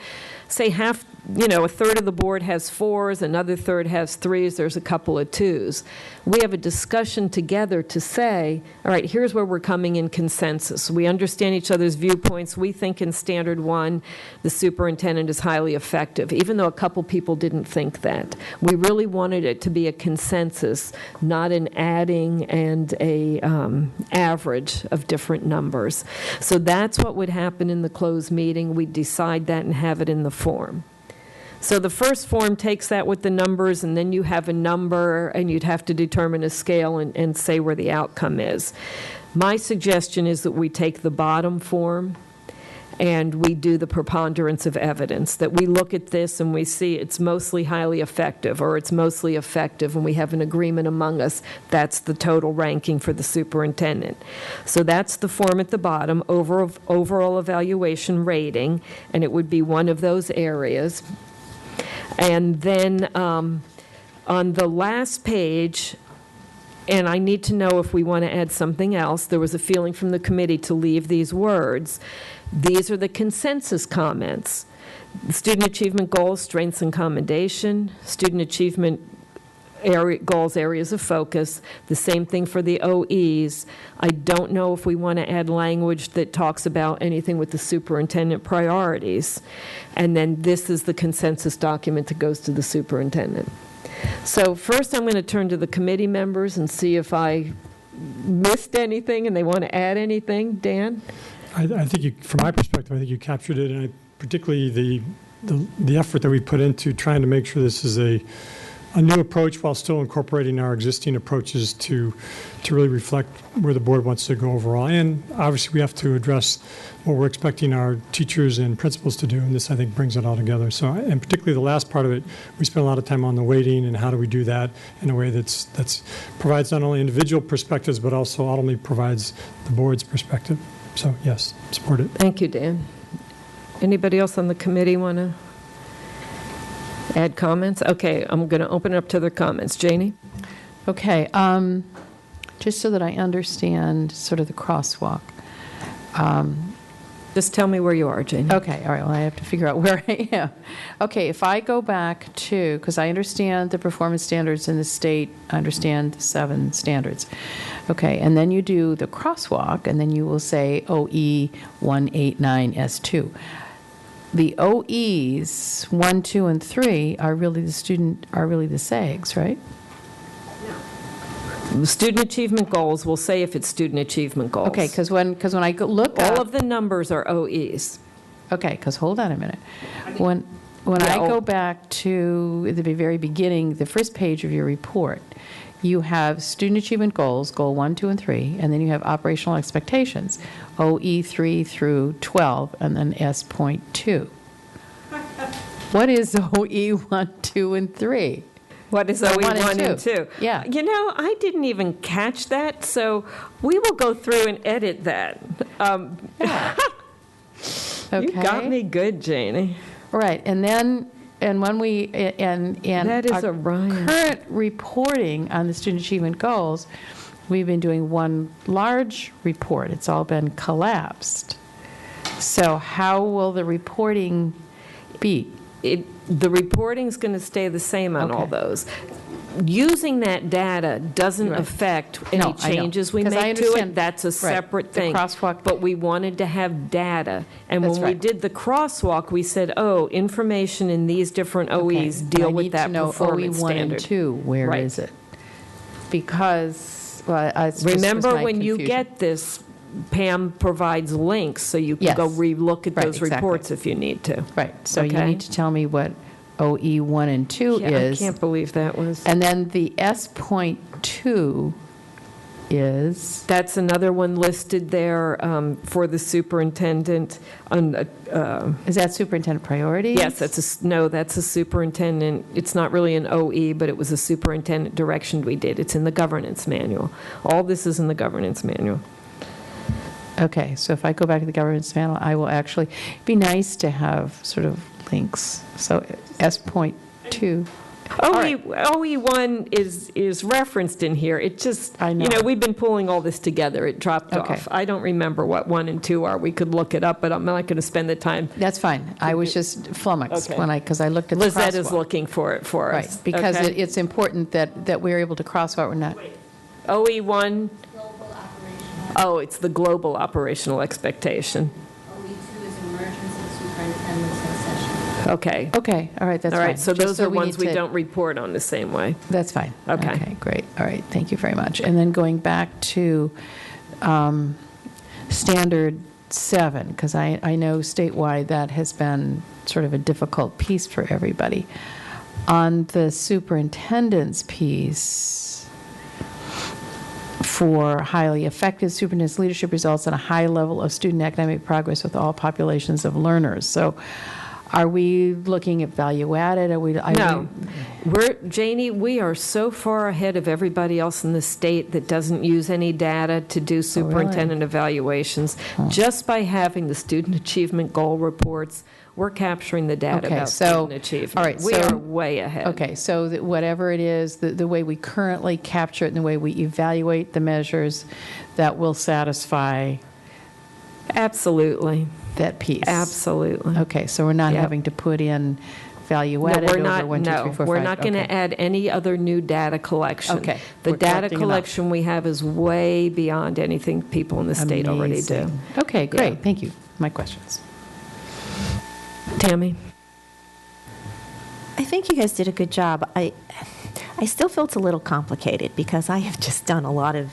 Say half, a third of the board has 4s, another third has 3s, there's a couple of 2s. We have a discussion together to say, all right, here's where we're coming in consensus. We understand each other's viewpoints. We think in standard 1, the superintendent is highly effective, even though a couple people didn't think that. We really wanted it to be a consensus, not an adding and a average of different numbers. So that's what would happen in the closed meeting. We'd decide that and have it in the form. So the first form takes that with the numbers, and then you have a number, and you'd have to determine a scale and say where the outcome is. My suggestion is that we take the bottom form, and we do the preponderance of evidence, that we look at this and we see it's mostly highly effective, or it's mostly effective, and we have an agreement among us. That's the total ranking for the superintendent. So that's the form at the bottom, overall evaluation rating, and it would be one of those areas. And then On the last page, and I need to know if we want to add something else, there was a feeling from the committee to leave these words. These are the consensus comments. Student achievement goals, strengths and commendation, student achievement goals, areas of focus, the same thing for the OEs. I don't know if we want to add language that talks about anything with the superintendent priorities. And then this is the consensus document that goes to the superintendent. So first I'm going to turn to the committee members and see if I missed anything and they want to add anything. Dan? I think from my perspective, I think you captured it, and particularly the effort that we put into trying to make sure this is a new approach while still incorporating our existing approaches to really reflect where the board wants to go overall. And obviously, we have to address what we're expecting our teachers and principals to do, and this, I think, brings it all together. So, and particularly the last part of it, we spent a lot of time on the weighting and how do we do that in a way that's provides not only individual perspectives, but also ultimately provides the board's perspective. So, yes, support it. Thank you, Dan. Anybody else on the committee want to add comments? Okay, I'm going to open it up to their comments. Janie? Okay, just so that I understand sort of the crosswalk. Just tell me where you are, Janie. Okay, all right, well, I have to figure out where I am. Okay, if I go back to, because I understand the performance standards in the state, I understand the 7 standards. Okay, and then you do the crosswalk, and then you will say OE 189S2. The OEs 1, 2, and 3 are really the SAGs, right? The student achievement goals, we'll say if it's student achievement goals. Okay, because when I look all up, of the numbers are OEs. Okay, because hold on a minute. When I go back to the very beginning, the first page of your report, you have student achievement goals, goal 1, 2, and 3, and then you have operational expectations, OE 3 through 12, and then S.2. What is OE 1, 2, and 3? What is OE 1 and 2? Yeah. You know, I didn't even catch that, so we will go through and edit that. Okay. You got me good, Janie. Right, and then, and when we, and that is our Orion. Current reporting on the student achievement goals, we've been doing one large report. It's all been collapsed. So how will the reporting be? The reporting's going to stay the same on all those. Using that data doesn't affect any changes we make to it. That's a separate thing. The crosswalk. But we wanted to have data. And That's when we did the crosswalk, we said, oh, information in these different OEs deal with that performance OE 1 standard. and 2, where is it? Because, well, it's just remember, my when you confusion. get this, Pam provides links so you can go re-look at those reports if you need to. Right. So you need to tell me what OE 1 and 2 is. I can't believe that was. And then the S.2 is? That's another one listed there for the superintendent. Is that superintendent priorities? Yes, that's a superintendent. It's not really an OE, but it was a superintendent direction we did. It's in the governance manual. All this is in the governance manual. Okay, so if I go back to the governance manual, I will actually, it'd be nice to have sort of links. So S.2. OE1 is referenced in here. It just, we've been pulling all this together. It dropped off. I don't remember what 1 and 2 are. We could look it up, but I'm not going to spend the time. That's fine. I was just flummoxed because I looked at the crosswalk. Lizette is looking for it for us. Right, because it's important that we're able to cross what we're not. OE1. Oh, it's the global operational expectation. OE2 is emergency superintendent succession. Okay. Okay, all right, that's fine. All right, so those are ones we need to- don't report on the same way. That's fine. Okay. Great. All right, thank you very much. And then going back to Standard 7, because I know statewide that has been sort of a difficult piece for everybody. On the superintendent's piece, for highly effective superintendent's leadership results and a high level of student academic progress with all populations of learners. So Are we looking at value added? No. Janie, we are so far ahead of everybody else in the state that doesn't use any data to do superintendent evaluations. Just by having the student achievement goal reports, we're capturing the data about student achievement. All right, we are way ahead. Okay, so whatever it is, the way we currently capture it and the way we evaluate the measures, that will satisfy absolutely that piece. Absolutely. Okay, so we're not having to put in value added over 1, 2, 3, 4, 5. We're not going to add any other new data collection. Okay. The We're data collecting collection we have is way beyond anything people in the state already do. Amazing. Okay, great. Thank you. My questions. Tammy? I think you guys did a good job. I still feel it's a little complicated because I have just done a lot of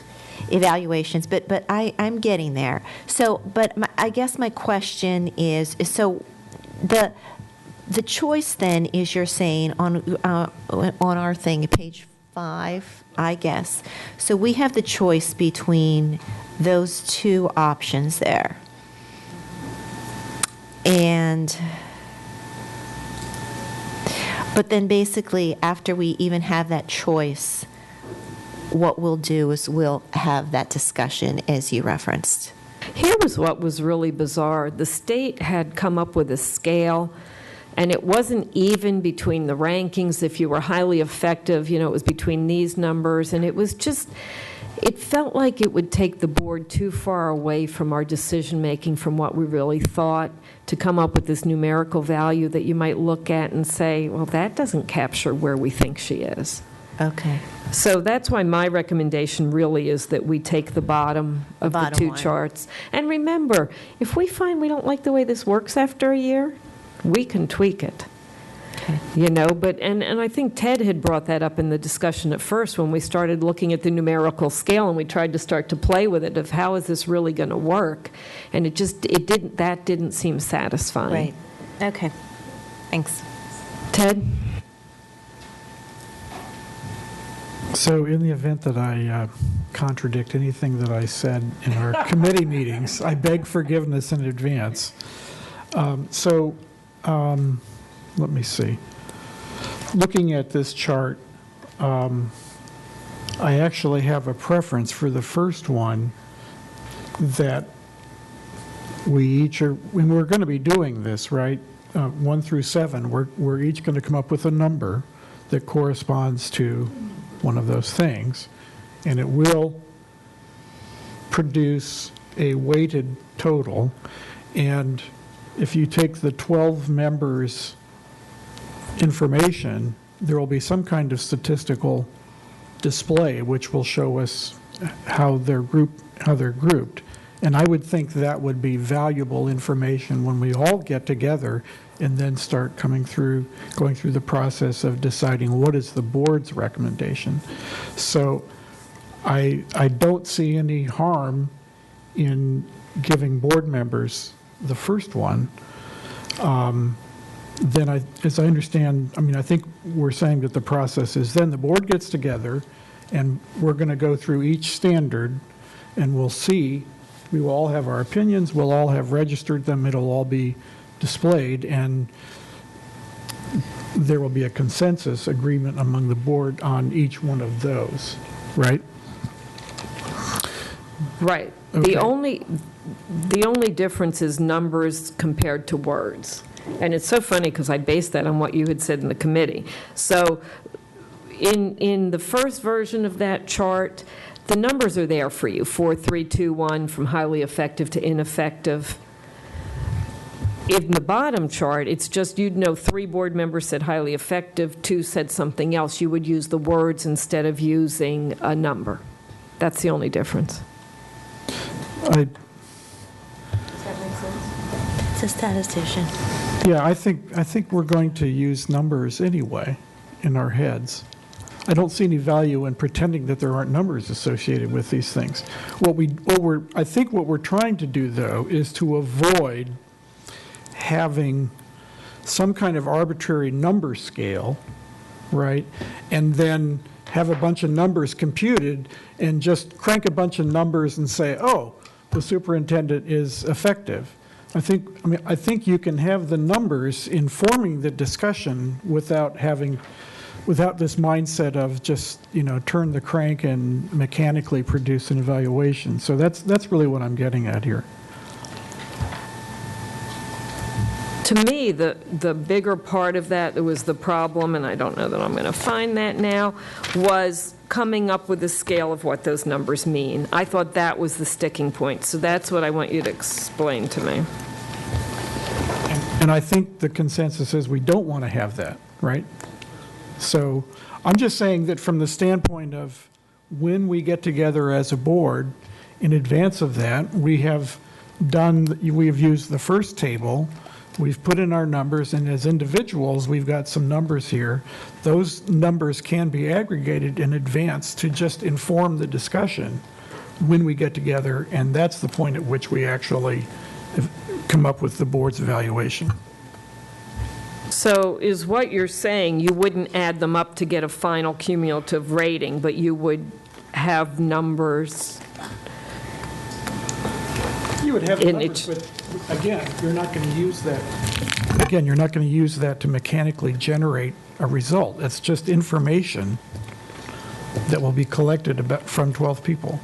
evaluations, but I'm getting there. So, I guess my question is, so the choice then is, you're saying on our thing, page 5, I guess. So we have the choice between those two options there. But then basically, after we even have that choice, what we'll do is we'll have that discussion as you referenced. Here was what was really bizarre. The state had come up with a scale, and it wasn't even between the rankings. If you were highly effective, it was between these numbers, and it was just, it felt like it would take the board too far away from our decision-making, from what we really thought, to come up with this numerical value that you might look at and say, well, that doesn't capture where we think she is. Okay. So that's why my recommendation really is that we take the bottom of the two charts. And remember, if we find we don't like the way this works after a year, we can tweak it. Okay. But I think Ted had brought that up in the discussion at first when we started looking at the numerical scale, and we tried to start to play with it of how is this really going to work, and that didn't seem satisfying. Right. Okay. Thanks. Ted? So in the event that I contradict anything that I said in our committee meetings, I beg forgiveness in advance. Let me see. Looking at this chart, I actually have a preference for the first one, that we each are, when we're going to be doing this, right, 1 through 7, we're each going to come up with a number that corresponds to one of those things, and it will produce a weighted total. And if you take the 12 members' information, there will be some kind of statistical display which will show us how they're grouped. And I would think that would be valuable information when we all get together and then start going through the process of deciding what is the board's recommendation. So I don't see any harm in giving board members the first one. Then as I understand, I think we're saying that the process is then the board gets together and we're going to go through each standard, and we'll see, we will all have our opinions, we'll all have registered them, it'll all be displayed, and there will be a consensus agreement among the board on each one of those, right? Right. Okay. The only difference is numbers compared to words. And it's so funny because I based that on what you had said in the committee. So in the first version of that chart, the numbers are there for you, 4, 3, 2, 1, from highly effective to ineffective. In the bottom chart, it's just, 3 board members said highly effective, 2 said something else. You would use the words instead of using a number. That's the only difference. Does that make sense? It's a statistician. Yeah, I think we're going to use numbers anyway in our heads. I don't see any value in pretending that there aren't numbers associated with these things. I think what we're trying to do, though, is to avoid having some kind of arbitrary number scale, right, and then have a bunch of numbers computed and just crank a bunch of numbers and say, oh, the superintendent is effective. I think you can have the numbers informing the discussion without this mindset of just, turn the crank and mechanically produce an evaluation. So that's really what I'm getting at here. To me, the bigger part of that was the problem, and I don't know that I'm going to find that now, was coming up with a scale of what those numbers mean. I thought that was the sticking point, so that's what I want you to explain to me. And I think the consensus is we don't want to have that, right? So I'm just saying that from the standpoint of when we get together as a board, in advance of that, we have used the first table, we've put in our numbers, and as individuals, we've got some numbers here. Those numbers can be aggregated in advance to just inform the discussion when we get together, and that's the point at which we actually come up with the board's evaluation. So is what you're saying, you wouldn't add them up to get a final cumulative rating, but you would have numbers? You would have the numbers, but again, you're not going to use that. Again, you're not going to use that to mechanically generate a result. It's just information that will be collected from 12 people.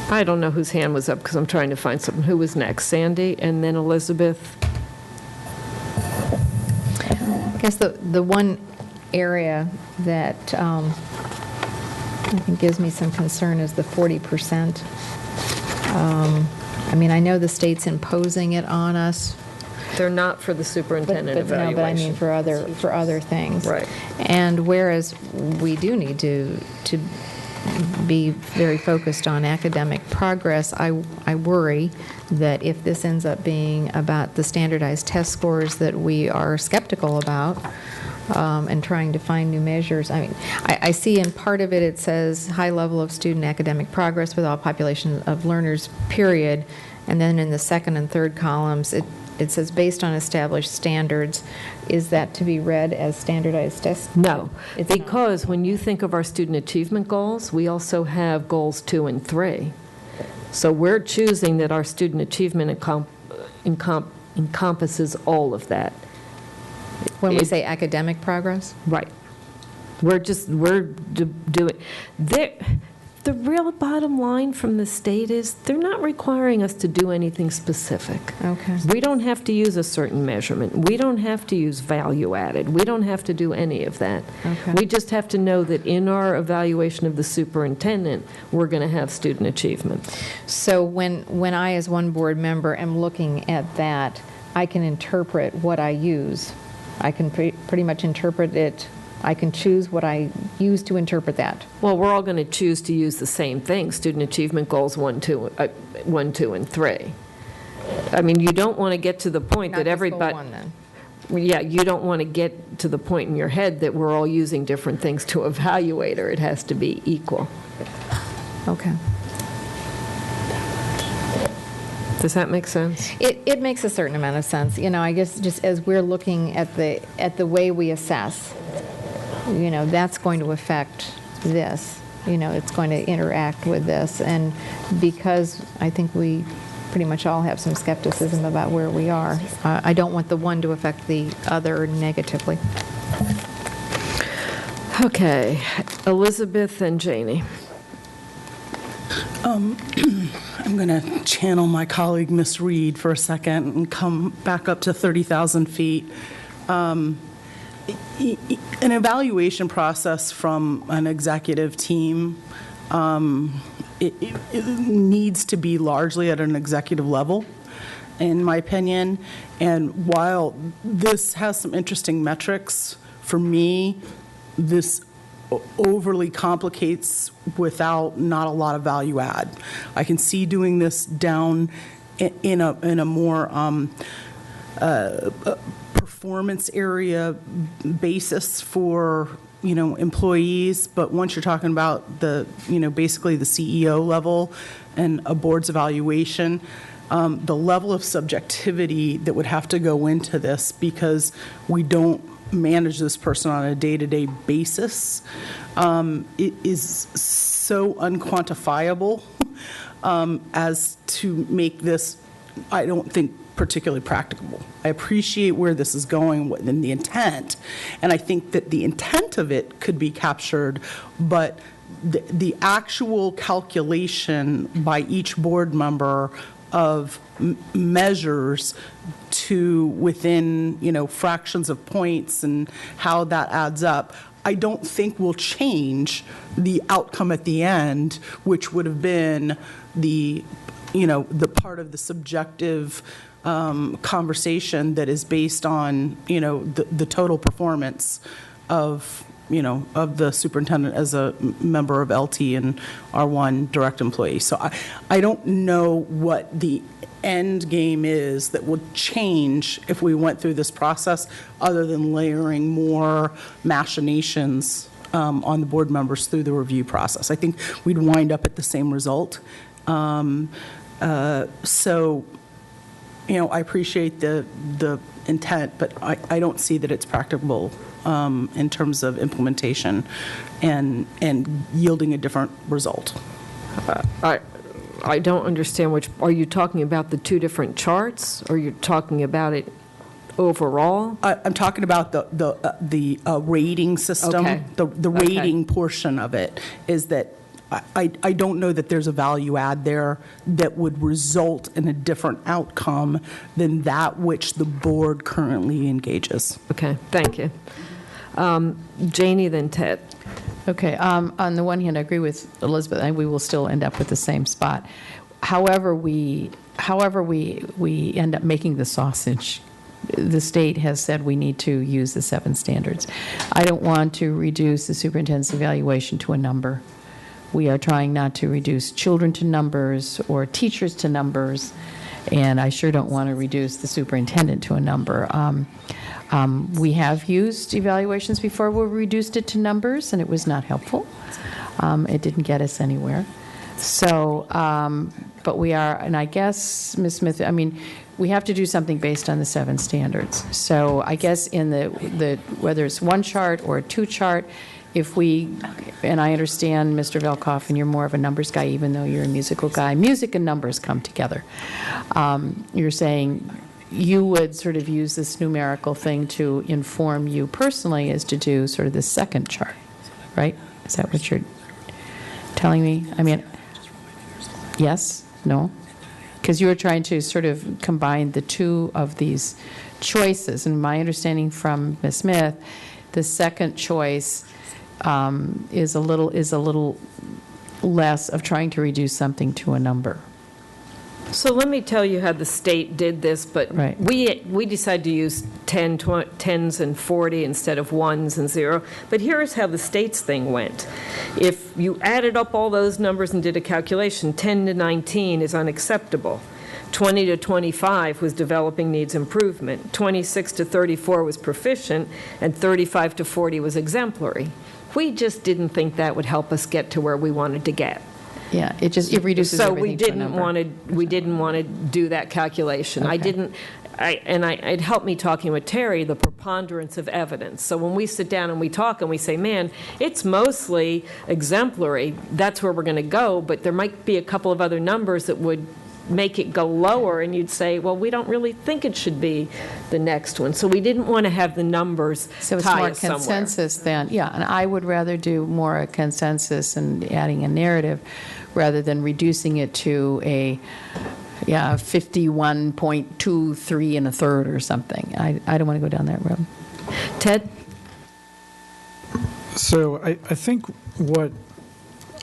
I don't know whose hand was up because I'm trying to find something. Who was next? Sandy and then Elizabeth? I guess the one area that I think gives me some concern is the 40%. I know the state's imposing it on us. They're not for the superintendent evaluation. No, but I mean for other things. Right. And whereas we do need to be very focused on academic progress, I worry that if this ends up being about the standardized test scores that we are skeptical about, and trying to find new measures. I see in part of it, it says high level of student academic progress with all population of learners, period. And then in the second and third columns, it says based on established standards. Is that to be read as standardized tests? No, because when you think of our student achievement goals, we also have goals 2 and 3. So we're choosing that our student achievement encompasses all of that. When we say academic progress? Right. We're doing, the real bottom line from the state is they're not requiring us to do anything specific. Okay. We don't have to use a certain measurement. We don't have to use value added. We don't have to do any of that. Okay. We just have to know that in our evaluation of the superintendent, we're going to have student achievement. So when I, as one board member, am looking at that, I can interpret what I use. I can pretty much interpret it. I can choose what I use to interpret that. Well, we're all going to choose to use the same thing, student achievement goals 1, 2, and 3. You don't want to get to the point that everybody... Not just goal 1, then. Yeah, you don't want to get to the point in your head that we're all using different things to evaluate, or it has to be equal. Okay. Does that make sense? It makes a certain amount of sense. I guess just as we're looking at the way we assess, that's going to affect this. It's going to interact with this. And because I think we pretty much all have some skepticism about where we are, I don't want the one to affect the other negatively. Okay. Elizabeth and Janie. I'm going to channel my colleague, Ms. Reed, for a second and come back up to 30,000 feet. An evaluation process from an executive team, it needs to be largely at an executive level, in my opinion. And while this has some interesting metrics, for me, this overly complicates without not a lot of value add. I can see doing this down in a more performance area basis for employees, but once you're talking about the basically the CEO level and a board's evaluation, the level of subjectivity that would have to go into this, because we don't manage this person on a day-to-day basis, it is so unquantifiable as to make this I don't think particularly practicable. I appreciate where this is going and the intent, and I think that the intent of it could be captured, but the actual calculation by each board member of measures to within, fractions of points and how that adds up, I don't think will change the outcome at the end, which would have been the part of the subjective conversation that is based on, the total performance of the superintendent as a member of LT and R1 direct employee. So I don't know what the end game is that would change if we went through this process, other than layering more machinations on the board members through the review process. I think we'd wind up at the same result. So, I appreciate the intent, but I don't see that it's practicable in terms of implementation and yielding a different result. I don't understand which, are you talking about the two different charts, or you're talking about it overall? I'm talking about the rating system. Okay. The rating portion of it is that I don't know that there's a value add there that would result in a different outcome than that which the board currently engages. Okay, thank you. Janie, then Ted. Okay, on the one hand, I agree with Elizabeth, and we will still end up with the same spot. However we end up making the sausage, the state has said we need to use the 7 standards. I don't want to reduce the superintendent's evaluation to a number. We are trying not to reduce children to numbers or teachers to numbers, and I sure don't want to reduce the superintendent to a number. We have used evaluations before where we reduced it to numbers, and it was not helpful. It didn't get us anywhere. So, but we are, and I guess, Ms. Smith, we have to do something based on the 7 standards. So I guess in the whether it's 1 chart or a 2 chart, if we, and I understand, Mr. Velkoff, and you're more of a numbers guy, even though you're a musical guy, music and numbers come together. You're saying you would sort of use this numerical thing to inform you personally as to do sort of the 2nd chart, right? Is that what you're telling me? Yes? No? Because you were trying to sort of combine the 2 of these choices, and my understanding from Ms. Smith, the 2nd choice is a little less of trying to reduce something to a number. So let me tell you how the state did this, but right. we decided to use 10s and 40 instead of 1s and 0. But here's how the state's thing went. If you added up all those numbers and did a calculation, 10 to 19 is unacceptable. 20 to 25 was developing needs improvement. 26 to 34 was proficient, and 35 to 40 was exemplary. We just didn't think that would help us get to where we wanted to get. Yeah, it reduces everything to a number. We didn't want to do that calculation. Okay. It helped me talking with Terry, the preponderance of evidence. So when we sit down and we talk and we say, man, it's mostly exemplary, that's where we're going to go, but there might be a couple of other numbers that would make it go lower, and you'd say, well, we don't really think it should be the next one. So we didn't want to have the numbers so it's tie more us somewhere. consensus than, yeah, and I would rather do more a consensus and adding a narrative rather than reducing it to a 51.23 and a third or something. I don't want to go down that road. Ted? So I think what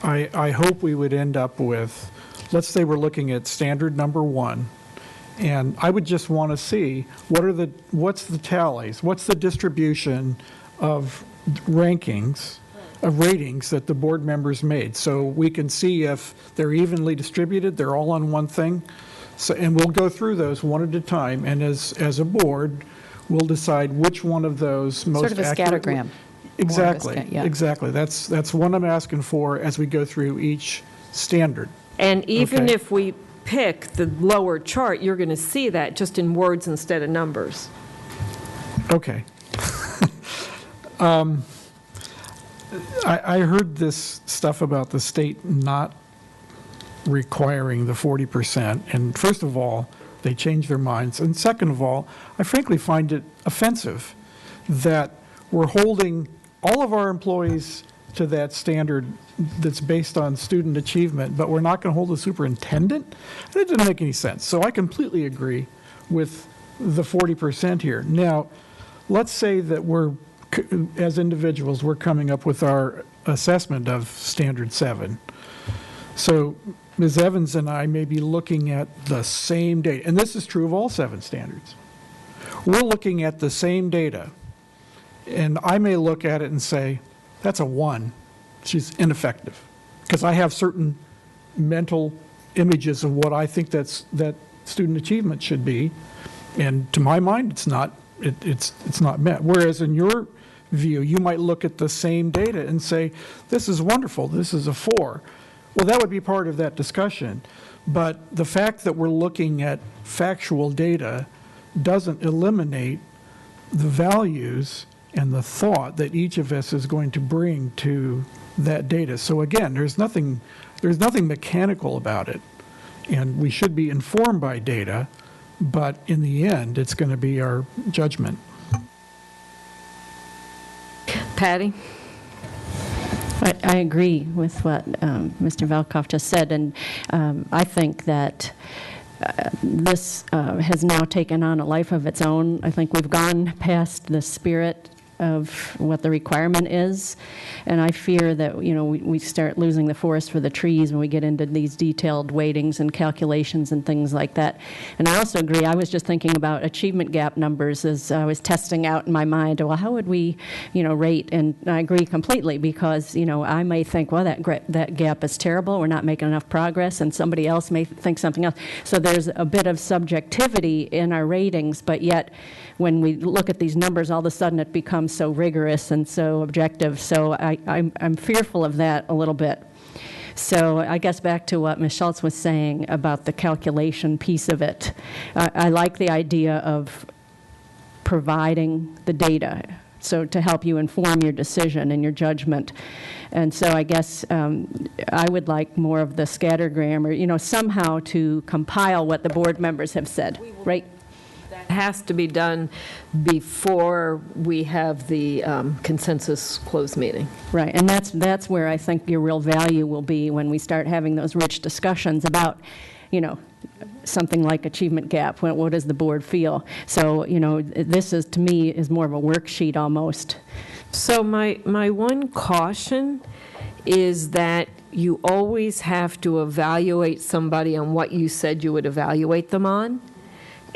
I hope we would end up with, let's say we're looking at standard number 1, and I would just want to see what's the tallies, what's the distribution of rankings, of ratings that the board members made, so we can see if they're evenly distributed, they're all on one thing. So, and we'll go through those one at a time, and as a board, we'll decide which one of those most sort of a accurately. scattergram. Exactly, Yeah. exactly. That's what I'm asking for as we go through each standard. And even Okay. if we pick the lower chart, you're going to see that just in words instead of numbers. Okay. I heard this stuff about the state not requiring the 40%, and first of all, they change their minds. And second of all, I frankly find it offensive that we're holding all of our employees to that standard that's based on student achievement, but we're not going to hold the superintendent? That doesn't make any sense. So I completely agree with the 40% here. Now, let's say that we're, as individuals, we're coming up with our assessment of Standard 7. So Ms. Evans and I may be looking at the same data, and this is true of all 7 standards. We're looking at the same data, and I may look at it and say, that's a 1. She's ineffective. Because I have certain mental images of what I think that student achievement should be, and to my mind, it's not met. Whereas in your view, you might look at the same data and say, this is wonderful, this is a 4. Well, that would be part of that discussion. But the fact that we're looking at factual data doesn't eliminate the values and the thought that each of us is going to bring to that data. So again, there's nothing mechanical about it. And we should be informed by data, but in the end, it's going to be our judgment. Patty? I agree with what Mr. Velkoff just said, and I think that this has now taken on a life of its own. I think we've gone past the spirit of what the requirement is, and I fear that, you know, we start losing the forest for the trees when we get into these detailed weightings and calculations and things like that. And I also agree, I was just thinking about achievement gap numbers as I was testing out in my mind, well, how would we, you know, rate? And I agree completely, because, you know, I may think, well, that gap is terrible, we're not making enough progress, and somebody else may think something else. So there's a bit of subjectivity in our ratings, but yet when we look at these numbers, all of a sudden it becomes so rigorous and so objective. So I'm fearful of that a little bit. So I guess back to what Ms. Schultz was saying about the calculation piece of it. I like the idea of providing the data, so to help you inform your decision and your judgment. And so I guess I would like more of the scattergram, or, you know, somehow to compile what the board members have said, right? Has to be done before we have the consensus closed meeting. Right, and that's where I think your real value will be, when we start having those rich discussions about, you know, something like achievement gap. What does the board feel? So, you know, this is, to me, is more of a worksheet almost. So my one caution is that you always have to evaluate somebody on what you said you would evaluate them on.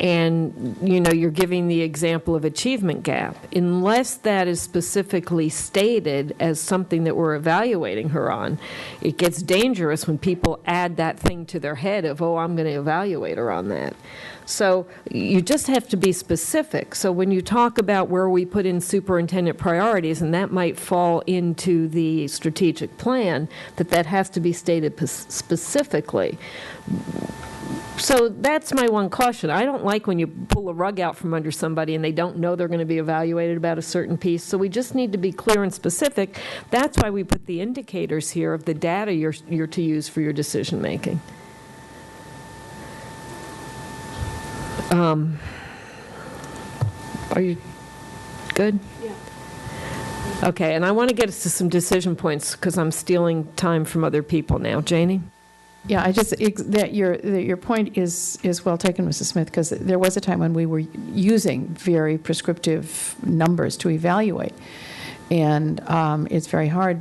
And, you know, you're giving the example of achievement gap. Unless that is specifically stated as something that we're evaluating her on, it gets dangerous when people add that thing to their head of, oh, I'm going to evaluate her on that. So you just have to be specific. So when you talk about where we put in superintendent priorities, and that might fall into the strategic plan, that has to be stated specifically. So that's my one caution. I don't like when you pull a rug out from under somebody and they don't know they're going to be evaluated about a certain piece. So we just need to be clear and specific. That's why we put the indicators here of the data you're to use for your decision making. Are you good? Yeah. Okay, and I want to get us to some decision points because I'm stealing time from other people now. Janie? Yeah, that your point is well taken, Mrs. Smith, because there was a time when we were using very prescriptive numbers to evaluate, and it's very hard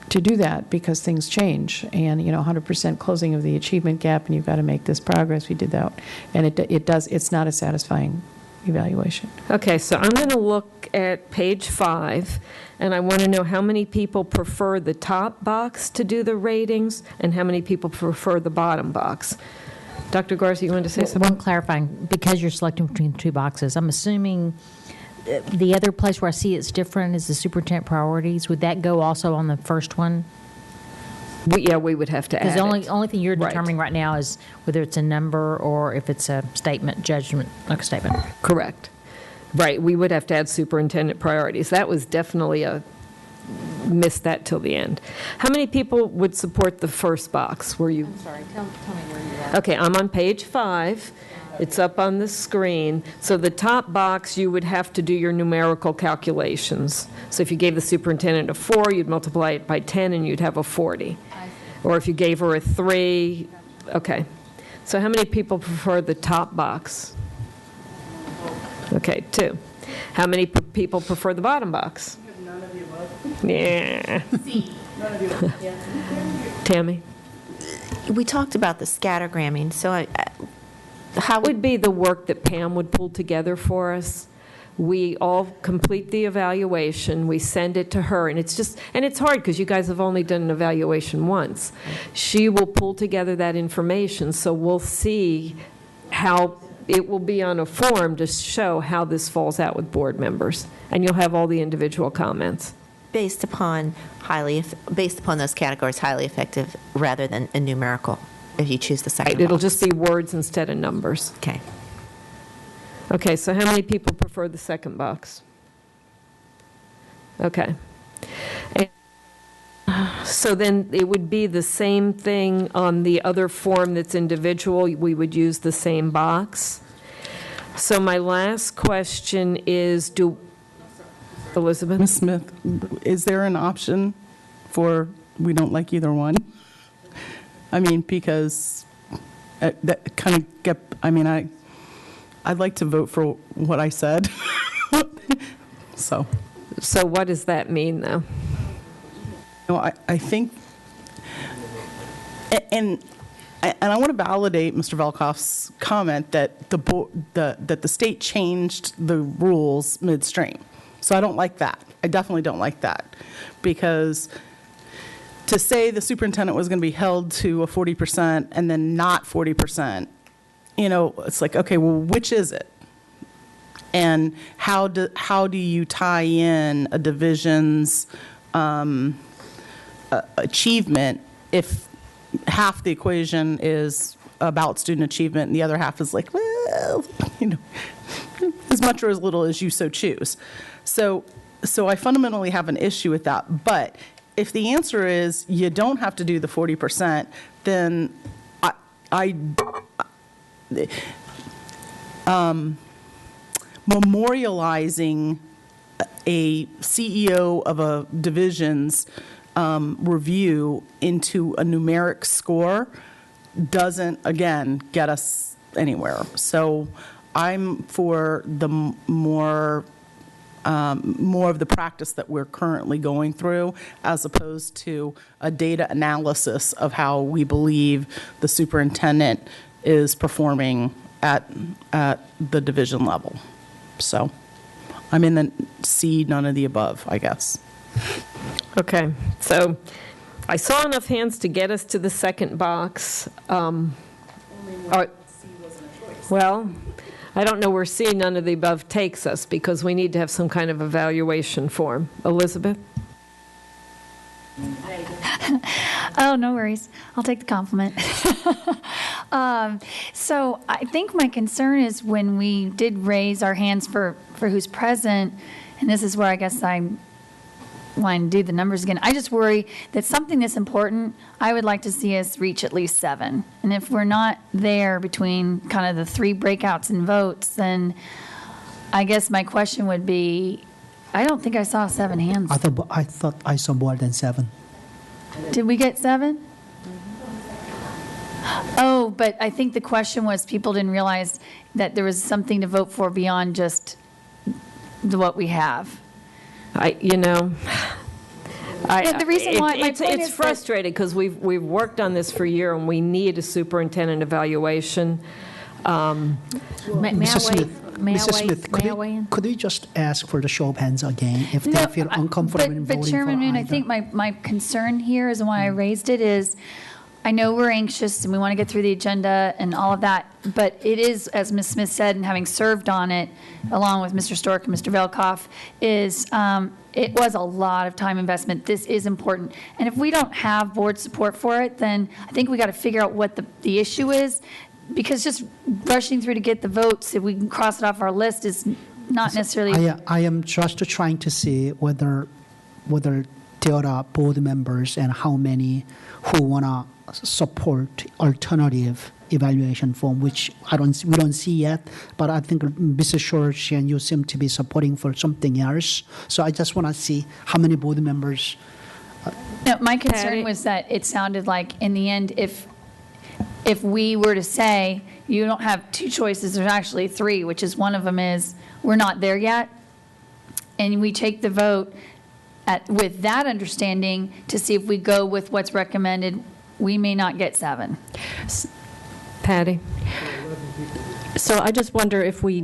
to do that because things change, and, you know, 100% closing of the achievement gap, and you've got to make this progress. We did that, and it's not a satisfying evaluation. Okay, so I'm going to look at page 5, and I want to know how many people prefer the top box to do the ratings and how many people prefer the bottom box. Dr. Garza, you wanted to say something? One clarifying, because you're selecting between the two boxes, I'm assuming the other place where I see it's different is the superintendent priorities. Would that go also on the first one? Yeah, we would have to add it. Because the only thing you're determining right now is whether it's a number or if it's a statement, judgment, like a statement. Correct. Right, we would have to add superintendent priorities. That was definitely missed that till the end. How many people would support the first box? Were you? I'm sorry, tell me where you are. Okay, I'm on page 5, It's up on the screen. So the top box, you would have to do your numerical calculations. So if you gave the superintendent a 4, you'd multiply it by 10, and you'd have a 40. Or if you gave her a 3, okay. So how many people prefer the top box? Okay, 2. How many people prefer the bottom box? None of the above. Yeah. C. None of the above. Yeah. Tammy? We talked about the scattergramming, so how would be the work that Pam would pull together for us? We all complete the evaluation, we send it to her, and it's hard because you guys have only done an evaluation once. She will pull together that information, so we'll see how it will be on a form to show how this falls out with board members, and you'll have all the individual comments. based upon those categories, highly effective rather than a numerical, if you choose the second Right, it'll box. just be words instead of numbers. Okay. Okay, so how many people prefer the second box? Okay. And so then it would be the same thing on the other form that's individual. We would use the same box. So my last question is, Elizabeth? Ms. Smith, is there an option for we don't like either one? I mean, because that kind of get, I mean, I'd like to vote for what I said. So what does that mean, though? No, I think, and I want to validate Mr. Velkoff's comment that that the state changed the rules midstream. So I don't like that. I definitely don't like that, because to say the superintendent was going to be held to a 40% and then not 40%, it's like, okay, well, which is it? And how do you tie in a division's achievement if half the equation is about student achievement and the other half is like, well, as much or as little as you so choose. So I fundamentally have an issue with that. But if the answer is you don't have to do the 40%, then memorializing a CEO of a division's review into a numeric score doesn't, again, get us anywhere. So I'm for the more of the practice that we're currently going through, as opposed to a data analysis of how we believe the superintendent is performing at the division level. So I'm in the C, none of the above, I guess. Okay, so I saw enough hands to get us to the second box. Well, I don't know where C, none of the above takes us, because we need to have some kind of evaluation form. Elizabeth? Oh, no worries. I'll take the compliment. So I think my concern is when we did raise our hands for who's present, and this is where I guess I'm wanting to do the numbers again. I just worry that something this important, I would like to see us reach at least 7. And if we're not there between kind of the 3 breakouts and votes, then I guess my question would be, I don't think I saw 7 hands. I thought I saw more than 7. Did we get 7? Oh, but I think the question was people didn't realize that there was something to vote for beyond just what we have. The reason why it's frustrating because we've worked on this for a year and we need a superintendent evaluation. Mrs. Smith, could we just ask for the show of hands again if they feel uncomfortable in voting But Chairman Moon, for I think my concern here is, and why I raised it is, I know we're anxious and we want to get through the agenda and all of that, but it is, as Ms. Smith said, and having served on it, along with Mr. Stork and Mr. Velkoff, is it was a lot of time investment. This is important. And if we don't have board support for it, then I think we got to figure out what the issue is, because just rushing through to get the votes, if we can cross it off our list, is not necessarily. I am just trying to see whether there are board members and how many who want to support alternative evaluation form, which we don't see yet, but I think Mrs. George and you seem to be supporting for something else. So I just want to see how many board members. No, my concern was that it sounded like in the end, if we were to say you don't have two choices, there's actually three, which is one of them is we're not there yet, and we take the vote with that understanding to see if we go with what's recommended, we may not get 7. Patty? So I just wonder if we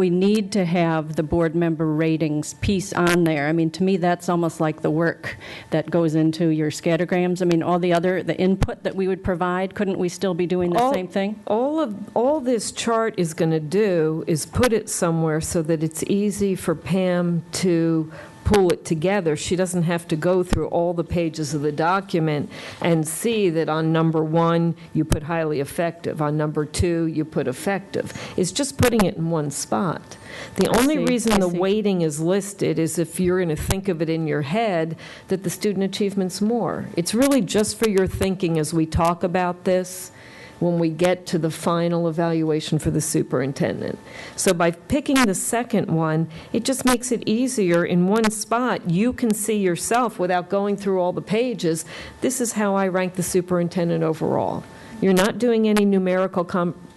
need to have the board member ratings piece on there. I mean, to me, that's almost like the work that goes into your scattergrams. I mean, the input that we would provide, couldn't we still be doing the same thing? All this chart is going to do is put it somewhere so that it's easy for Pam to pull it together. She doesn't have to go through all the pages of the document and see that on number 1 you put highly effective, on number 2 you put effective. It's just putting it in one spot. The only reason the weighting is listed is if you're going to think of it in your head that the student achievement's more. It's really just for your thinking as we talk about this when we get to the final evaluation for the superintendent. So by picking the second one, it just makes it easier in one spot. You can see yourself without going through all the pages. This is how I rank the superintendent overall. You're not doing any numerical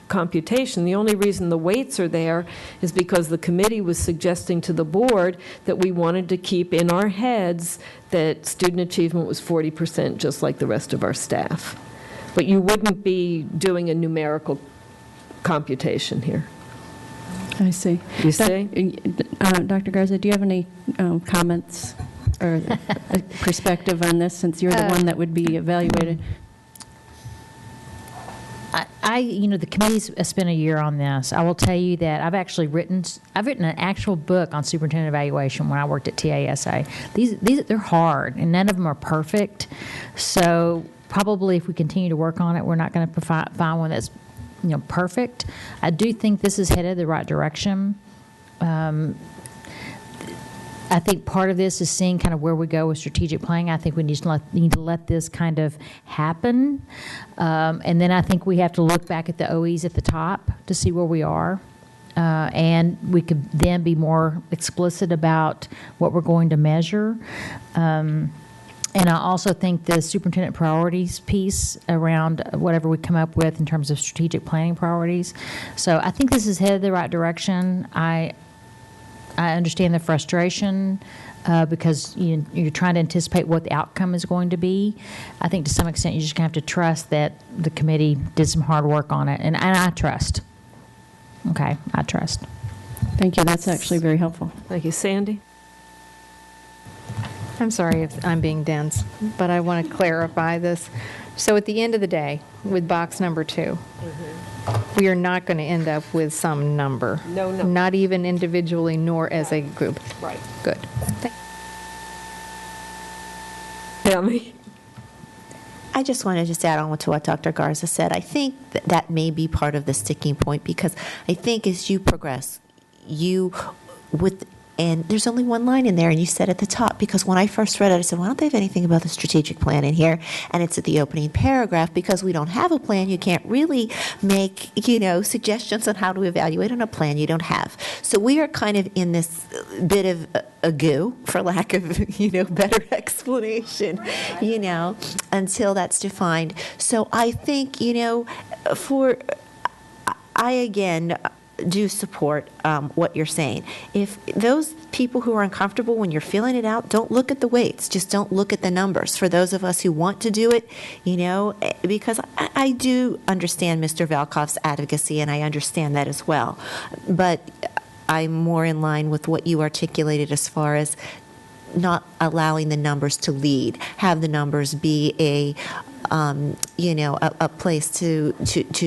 computation. The only reason the weights are there is because the committee was suggesting to the board that we wanted to keep in our heads that student achievement was 40%, just like the rest of our staff. But you wouldn't be doing a numerical computation here. I see. You see? Dr. Garza, do you have any comments or perspective on this, since you're the one that would be evaluated? The committee's spent a year on this. I will tell you that I've written an actual book on superintendent evaluation when I worked at TASA. These they're hard, and none of them are perfect. So probably if we continue to work on it, we're not going to find one that's perfect. I do think this is headed the right direction. I think part of this is seeing kind of where we go with strategic planning. I think we need to let this kind of happen. And then I think we have to look back at the OEs at the top to see where we are. And we could then be more explicit about what we're going to measure. And I also think the superintendent priorities piece around whatever we come up with in terms of strategic planning priorities. So I think this is headed the right direction. I understand the frustration because you're trying to anticipate what the outcome is going to be. I think to some extent you're just going to have to trust that the committee did some hard work on it, and I trust. Okay, I trust. Thank you. That's actually very helpful. Thank you. Sandy? I'm sorry if I'm being dense, but I want to clarify this. So at the end of the day, with box number 2, we are not going to end up with some number. No. Not even individually, nor as a group. Right. Good. Tell me. I just want to just add on to what Dr. Garza said. I think that may be part of the sticking point, because I think as you progress, and there's only one line in there, and you said at the top, because when I first read it, I said, why don't they have anything about the strategic plan in here? And it's at the opening paragraph. Because we don't have a plan, you can't really make, suggestions on how to evaluate on a plan you don't have. So we are kind of in this bit of a goo, for lack of, better explanation, until that's defined. So I think, I again do support what you're saying. If those people who are uncomfortable when you're filling it out, don't look at the weights, just don't look at the numbers. For those of us who want to do it, because I do understand Mr. Valkoff's advocacy, and I understand that as well. But I'm more in line with what you articulated as far as not allowing the numbers to lead, have the numbers be a place to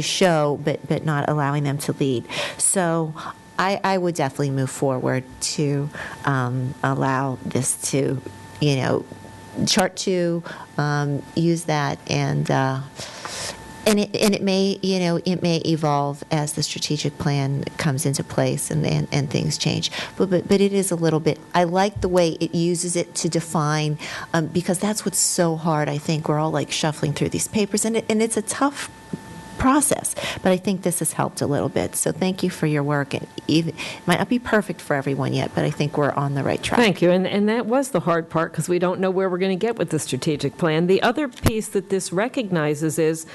show, but not allowing them to lead. So I would definitely move forward to allow this to, chart 2, use that, and And it may, it may evolve as the strategic plan comes into place and things change. But it is a little bit, I like the way it uses it to define, because that's what's so hard. I think we're all like shuffling through these papers, and it's a tough process, but I think this has helped a little bit. So thank you for your work. And even, it might not be perfect for everyone yet, but I think we're on the right track. Thank you. And that was the hard part, because we don't know where we're going to get with the strategic plan. The other piece that this recognizes is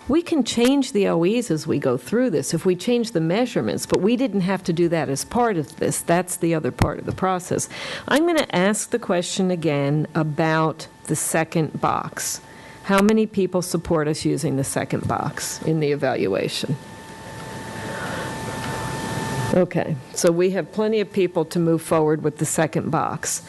we can change the OEs as we go through this if we change the measurements, but we didn't have to do that as part of this. That's the other part of the process. I'm going to ask the question again about the second box. How many people support us using the second box in the evaluation? Okay, so we have plenty of people to move forward with the second box.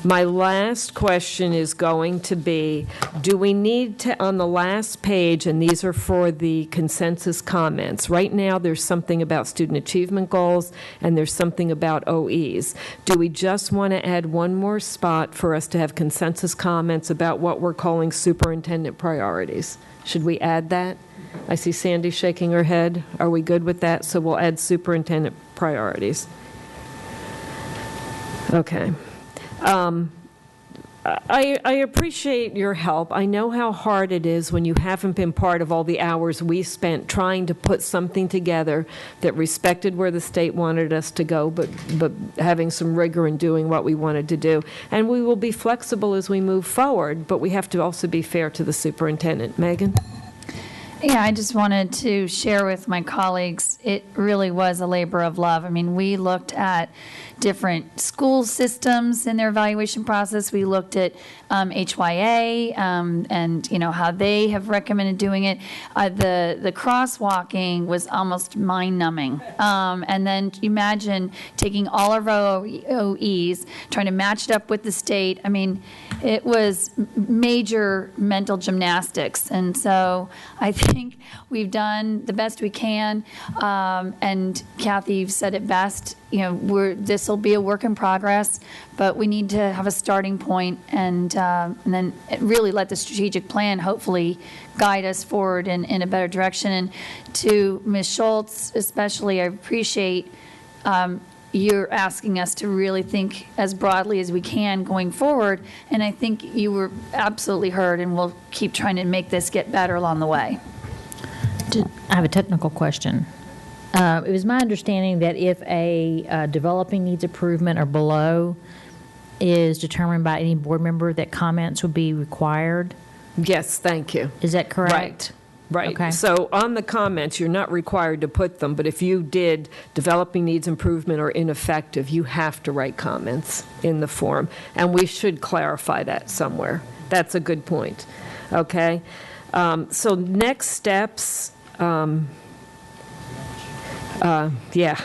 My last question is going to be, do we need to, on the last page, and these are for the consensus comments, right now there's something about student achievement goals and there's something about OEs. Do we just want to add one more spot for us to have consensus comments about what we're calling superintendent priorities? Should we add that? I see Sandy shaking her head. Are we good with that? So we'll add superintendent priorities. Okay. I appreciate your help. I know how hard it is when you haven't been part of all the hours we spent trying to put something together that respected where the state wanted us to go, but having some rigor in doing what we wanted to do. And we will be flexible as we move forward, but we have to also be fair to the superintendent. Megan? Yeah, I just wanted to share with my colleagues, it really was a labor of love. I mean, we looked at different school systems in their evaluation process. We looked at HYA and, how they have recommended doing it. The crosswalking was almost mind-numbing. And then imagine taking all of our OEs, trying to match it up with the state. I mean, it was major mental gymnastics. And so I think we've done the best we can. And Kathy, you've said it best. This will be a work in progress, but we need to have a starting point and then really let the strategic plan hopefully guide us forward in a better direction. And to Ms. Schultz especially, I appreciate you're asking us to really think as broadly as we can going forward, and I think you were absolutely heard, and we'll keep trying to make this get better along the way. I have a technical question. It was my understanding that if a developing needs improvement or below is determined by any board member, that comments would be required? Yes, thank you. Is that correct? Right. Okay. So on the comments, you're not required to put them, but if you did developing needs improvement or ineffective, you have to write comments in the form, and we should clarify that somewhere. That's a good point. Okay. So next steps. Yeah,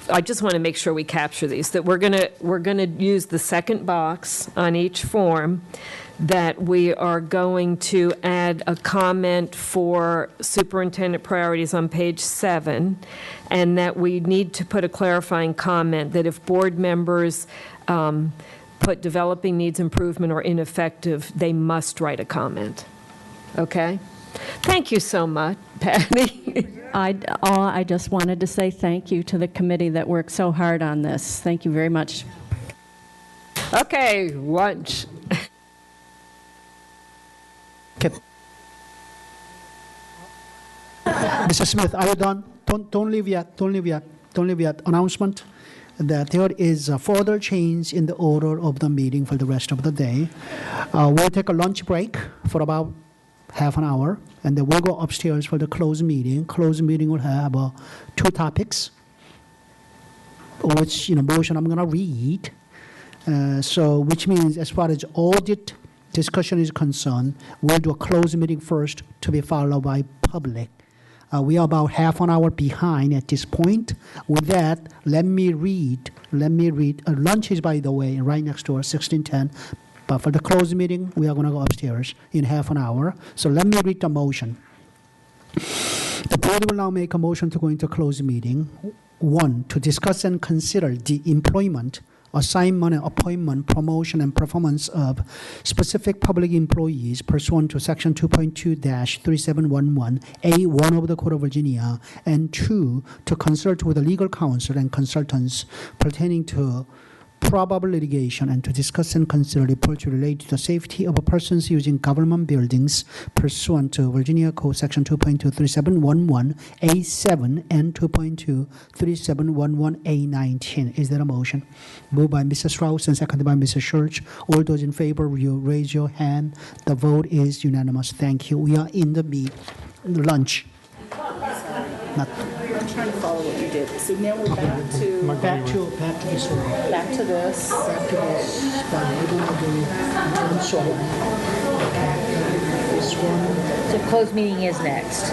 I just want to make sure we capture these, that we're gonna use the second box on each form, that we are going to add a comment for superintendent priorities on page 7, and that we need to put a clarifying comment that if board members put developing needs improvement or ineffective, they must write a comment. Okay? Thank you so much, Patty. I just wanted to say thank you to the committee that worked so hard on this. Thank you very much. Okay, lunch. Mr. Smith, are you done? Don't leave yet. Don't leave yet. Don't leave yet. Announcement that there is a further change in the order of the meeting for the rest of the day. We'll take a lunch break for about half an hour, and then we'll go upstairs for the closed meeting. Closed meeting will have 2 topics, which motion I'm going to read. So, which means as far as audit discussion is concerned, we'll do a closed meeting first to be followed by public. We are about half an hour behind at this point. With that, let me read. Lunch is, by the way, right next door, 1610. But for the closed meeting, we are going to go upstairs in half an hour. So let me read the motion. The board will now make a motion to go into closed meeting. 1, to discuss and consider the employment assignment and appointment, promotion, and performance of specific public employees pursuant to Section 2.2-3711A1 of the Code of Virginia, and 2, to consult with the legal counsel and consultants pertaining to probable litigation and to discuss and consider reports related to the safety of persons using government buildings pursuant to Virginia Code Section 2.2-3711A7 and 2.2-3711A19. Is there a motion? Moved by Mr. Strauss and seconded by Mr. Church. All those in favor, will you raise your hand? The vote is unanimous. Thank you. We are in the lunch. Not I'm trying to follow what you did. So now we're back to this one. back to this. Fine. We're going to do shoreline. Okay. This one. So closed meeting is next.